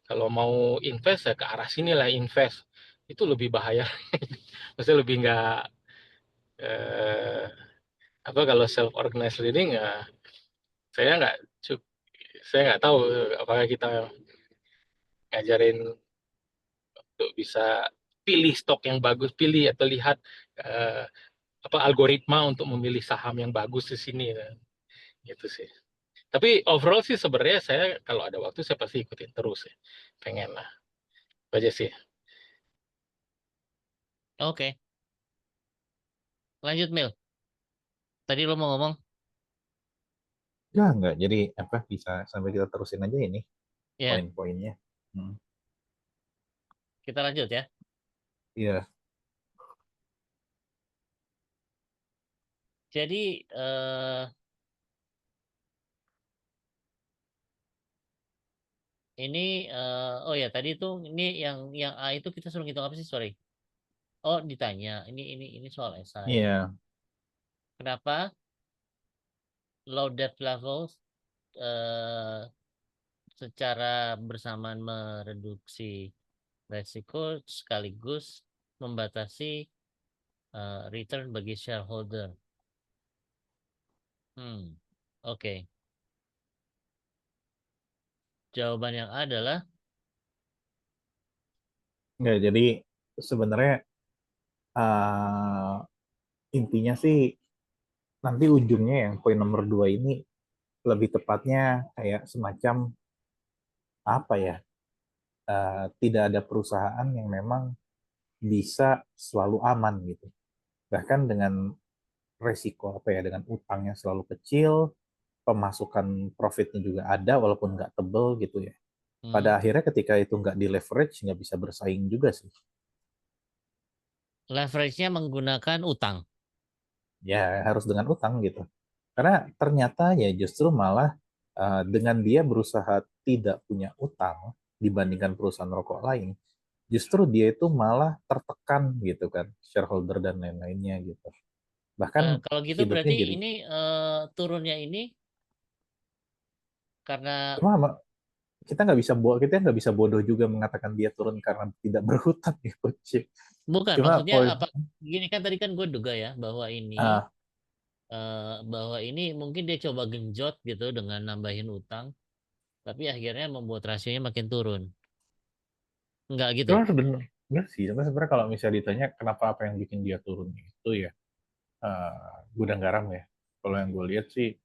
kalau mau invest ya ke arah sini lah invest itu lebih bahaya. Maksudnya lebih nggak eh, apa kalau self organized leading ya saya nggak saya nggak tahu apakah kita ngajarin untuk bisa pilih stok yang bagus, pilih atau lihat eh, apa algoritma untuk memilih saham yang bagus di sini gitu sih. Tapi overall sih sebenarnya saya kalau ada waktu saya pasti ikutin terus ya. Pengen lah. Itu aja sih. Oke, lanjut Mil. Tadi lo mau ngomong? Ya enggak. Jadi apa bisa sampai kita terusin aja ini Ya, poin-poinnya. Hmm. kita lanjut ya. Iya. Jadi ini oh ya tadi tuh ini yang A itu kita suruh ngitung apa sih? Sorry. Oh, ditanya. Ini soal esai. Iya. Kenapa low debt levels eh, secara bersamaan mereduksi resiko sekaligus membatasi return bagi shareholder. Oke. Jawaban yang A adalah Enggak, jadi sebenarnya eh, intinya sih nanti ujungnya yang poin nomor 2 ini lebih tepatnya kayak semacam apa ya, tidak ada perusahaan yang memang bisa selalu aman gitu. Bahkan dengan resiko apa ya, dengan utangnya selalu kecil, pemasukan profitnya juga ada walaupun nggak tebel gitu ya. Pada akhirnya ketika itu nggak di leverage, nggak bisa bersaing juga sih. Leverage-nya menggunakan utang. Ya harus dengan utang gitu. Karena ternyata ya justru malah dengan dia berusaha tidak punya utang dibandingkan perusahaan rokok lain, justru dia itu malah tertekan gitu kan, shareholder dan lain-lainnya gitu. Bahkan Kalau gitu hidupnya berarti jadi, ini turunnya ini karena cuma kita nggak bisa bodoh juga mengatakan dia turun karena tidak berhutang ya coach. bukan Cuma maksudnya poin apa gini kan tadi kan gue duga ya ah, bahwa ini mungkin dia coba genjot gitu dengan nambahin utang tapi akhirnya membuat rasionya makin turun. Enggak gitu. cuma sebenarnya enggak sih. Cuma sebenarnya kalau misalnya ditanya kenapa apa yang bikin dia turun itu ya gudang garam ya. Kalau yang gue lihat sih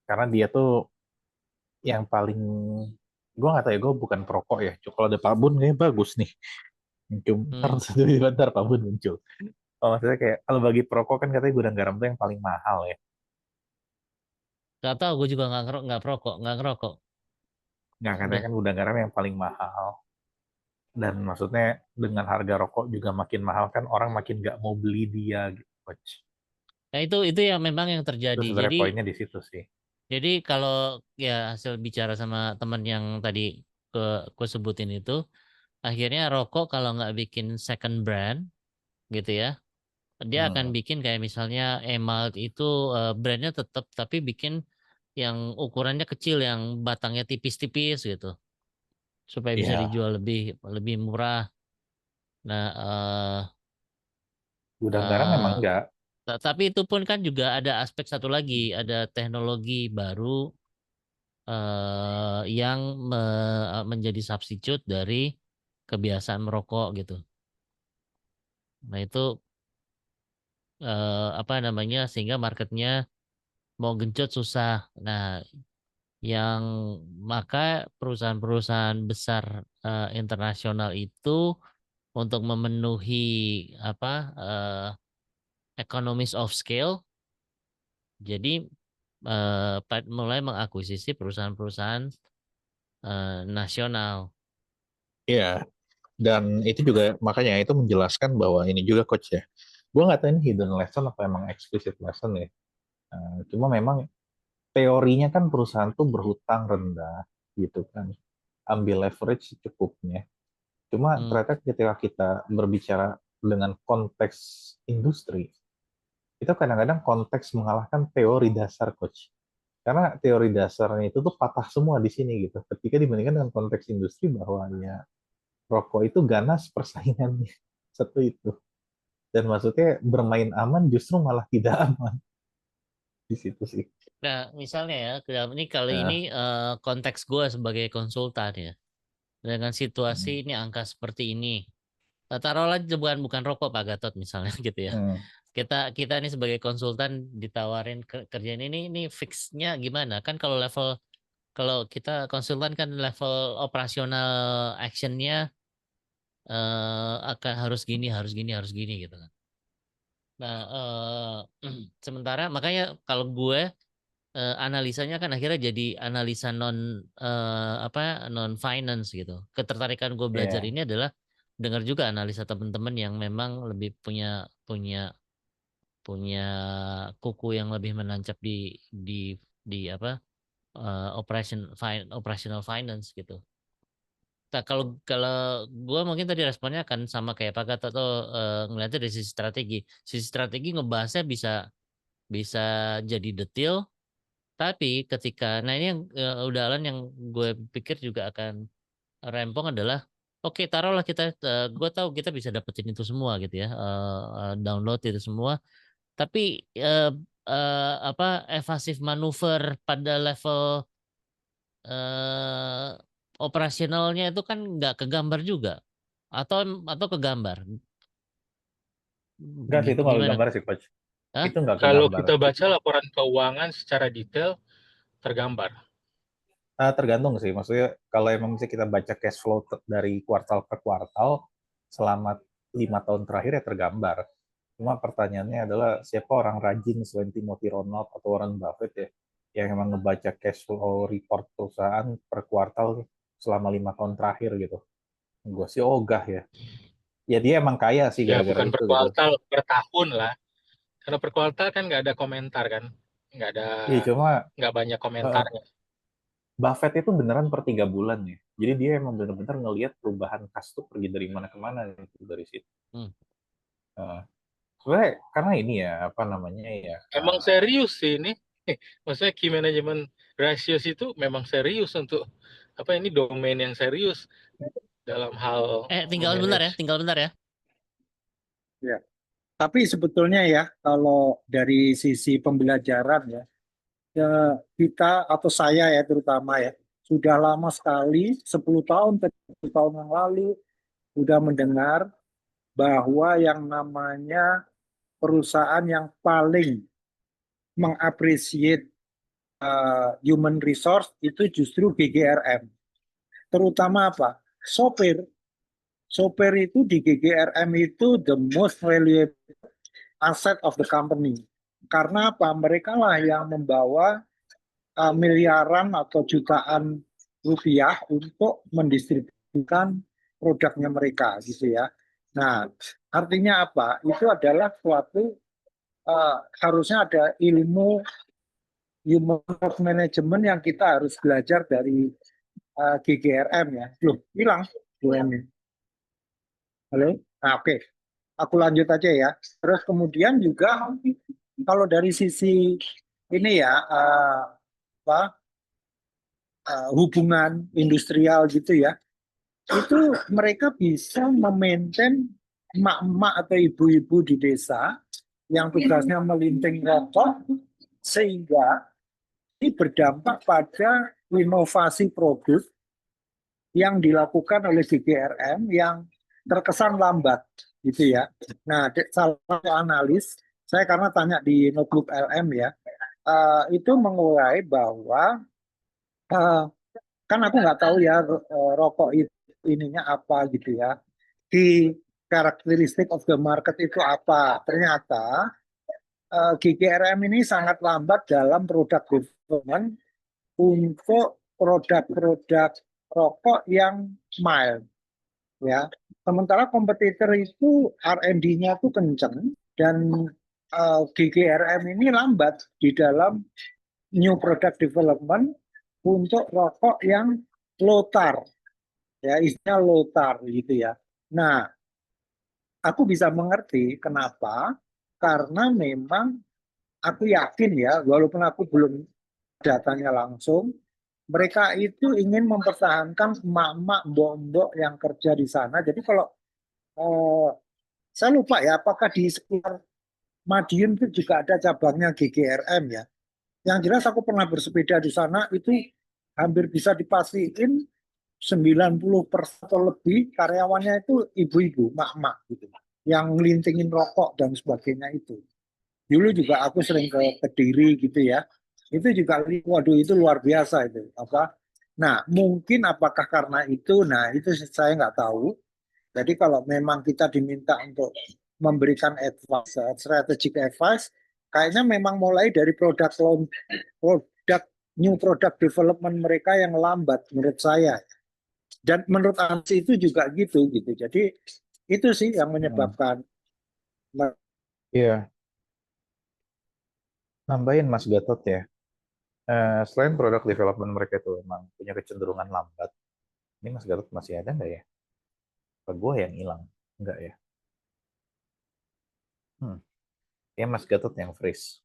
karena dia tuh yang paling, gue nggak tahu ya, gue bukan perokok ya. Cuma kalau ada Pak Bun kayaknya bagus nih. Cuma ntar Hmm. satu bentar Pak Bun muncul. Oh, maksudnya kayak kalau bagi perokok kan katanya gudang garam tuh yang paling mahal ya. Gak tahu gue juga nggak perokok nggak ngerokok. Nggak, katanya Udah. kan gudang garam yang paling mahal. Dan maksudnya dengan harga rokok juga makin mahal kan orang makin nggak mau beli dia gitu, coach. Nah itu yang memang yang Itu terjadi. sebenarnya poinnya di situ sih. Jadi kalau ya hasil bicara sama teman yang tadi ke gue sebutin itu, akhirnya rokok kalau nggak bikin second brand gitu ya, dia akan Hmm. bikin kayak misalnya Emalt itu brandnya tetap tapi bikin yang ukurannya kecil, yang batangnya tipis-tipis gitu, supaya bisa Ya, dijual lebih lebih murah. Nah, gudang garam memang eh, enggak. tapi itu pun kan juga ada aspek satu lagi, ada teknologi baru yang menjadi substitute dari kebiasaan merokok gitu. Nah itu apa namanya sehingga marketnya mau genjot susah. Nah yang maka perusahaan-perusahaan besar internasional itu untuk memenuhi apa economies of scale, jadi mulai mengakuisisi perusahaan-perusahaan nasional. Iya, dan itu juga makanya itu menjelaskan bahwa ini juga coach ya. Gue nggak tahu ini hidden lesson atau emang explicit lesson ya. Cuma memang teorinya kan perusahaan tuh berhutang rendah gitu kan. Ambil leverage secukupnya. Cuma Hmm. ternyata ketika kita berbicara dengan konteks industri, itu kadang-kadang konteks mengalahkan teori dasar coach. Karena teori dasarnya itu tuh patah semua di sini gitu. Ketika dibandingkan dengan konteks industri bahwa ya rokok itu ganas persaingannya. Satu itu. Dan maksudnya bermain aman justru malah tidak aman di situ sih. Nah, misalnya ya, ini kali ini Nah, konteks gue sebagai konsultan ya, dengan situasi hmm, ini angka seperti ini. Taruhlah bukan rokok Pak Gatot misalnya gitu ya. hmm, Kita kita ini sebagai konsultan ditawarin kerjaan ini fixnya gimana? Kan kalau kita konsultan kan level operasional actionnya akan harus gini harus gini gitu kan. Nah, sementara makanya kalau gue analisanya kan akhirnya jadi analisa apa non finance gitu. Ketertarikan gue belajar ya, ini adalah dengar juga analisa teman-teman yang memang lebih punya punya punya kuku yang lebih menancap di di apa operational finance gitu. Nah, kalau gue mungkin tadi responnya akan sama kayak Pak Gatot atau ngeliatnya dari sisi strategi. Sisi strategi ngebahasnya bisa bisa jadi detail. Tapi ketika, nah ini yang udah Alan yang gue pikir juga akan rempong adalah, oke taruhlah kita, gue tahu kita bisa dapetin itu semua gitu ya, download itu semua. Tapi apa evasif manuver pada level eh, operasionalnya itu kan nggak kegambar juga, atau kegambar. enggak sih itu nggak Gimana? gambar sih coach. Hah? Itu nggak Kalau kegambar. kita baca laporan keuangan secara detail, tergambar. Tergantung sih, maksudnya kalau emang misalnya kita baca cash flow dari kuartal ke kuartal selama 5 tahun terakhir ya tergambar. Cuma pertanyaannya adalah siapa orang rajin selain Timothy Ronald atau Warren Buffett ya, yang emang ngebaca cash flow report perusahaan per kuartal selama 5 tahun terakhir gitu. Gue sih ogah ya. Ya dia emang kaya sih Ya gara-gara bukan per itu gitu. kuartal, per tahun lah. Karena per kuartal kan nggak ada komentar kan, Iya cuma nggak banyak eh, komentarnya. Buffett itu beneran per 3 bulan ya. Jadi dia emang bener-bener ngelihat perubahan kas tuh pergi dari mana ke mana gitu dari situ. Hmm. Eh, Sebenarnya karena ini ya apa namanya ya. Emang serius sih ini. Maksudnya key management ratios itu memang serius untuk apa ini domain yang serius dalam hal Tinggal bentar ya, memanage. tinggal bentar ya. Ya. Tapi sebetulnya ya, kalau dari sisi pembelajaran ya, kita atau saya ya terutama ya, sudah lama sekali, 10 tahun, 10 tahun yang lalu, sudah mendengar bahwa yang namanya perusahaan yang paling mengapresiasi human resource itu justru GGRM. Terutama apa? Sopir. Sopir itu di GGRM itu the most valuable asset of the company. Karena apa? Mereka lah yang membawa miliaran atau jutaan rupiah untuk mendistribusikan produknya mereka gitu ya. Nah, artinya apa? Itu adalah suatu harusnya ada ilmu human resource management yang kita harus belajar dari GGRM ya. Loh, hilang Bu Emi. Halo? Nah, oke. Aku lanjut aja ya. Terus kemudian juga kalau dari sisi ini ya apa hubungan industrial gitu ya, itu mereka bisa memaintain emak-emak atau ibu-ibu di desa yang tugasnya melinting rokok sehingga ini berdampak pada inovasi produk yang dilakukan oleh GGRM yang terkesan lambat gitu ya. Nah, salah satu analis saya karena tanya di notebook LM ya, itu mengurai bahwa kan aku nggak tahu ya rokok itu ininya apa gitu ya. Di karakteristik of the market itu apa? Ternyata GGRM ini sangat lambat dalam produk development untuk produk-produk rokok yang mild ya. Sementara kompetitor itu R&D-nya itu kenceng dan GGRM ini lambat di dalam new product development untuk rokok yang low tar ya, istilah low tar gitu ya. Nah, aku bisa mengerti kenapa, karena memang aku yakin ya, walaupun aku belum datanya langsung, mereka itu ingin mempertahankan emak-emak, mbok-mbok yang kerja di sana. Jadi kalau eh, saya lupa ya, apakah di sekitar Madiun itu juga ada cabangnya GGRM ya. Yang jelas aku pernah bersepeda di sana, itu hampir bisa dipastiin 90% atau lebih karyawannya itu ibu-ibu, mak-mak gitu. Yang ngelintingin rokok dan sebagainya itu. Dulu juga aku sering ke Kediri gitu ya. Itu juga waduh itu luar biasa itu. Apa? Nah, mungkin apakah karena itu? Nah, itu saya nggak tahu. Jadi kalau memang kita diminta untuk memberikan advice, strategic advice, kayaknya memang mulai dari produk new product development mereka yang lambat menurut saya. Dan menurut ANSI itu juga gitu gitu. Jadi itu sih yang menyebabkan. Iya, nambahin Mas Gatot ya. Selain produk development mereka itu emang punya kecenderungan lambat, ini Mas Gatot masih ada nggak ya? Apa gue yang hilang? Enggak ya? Ya Mas Gatot yang freeze.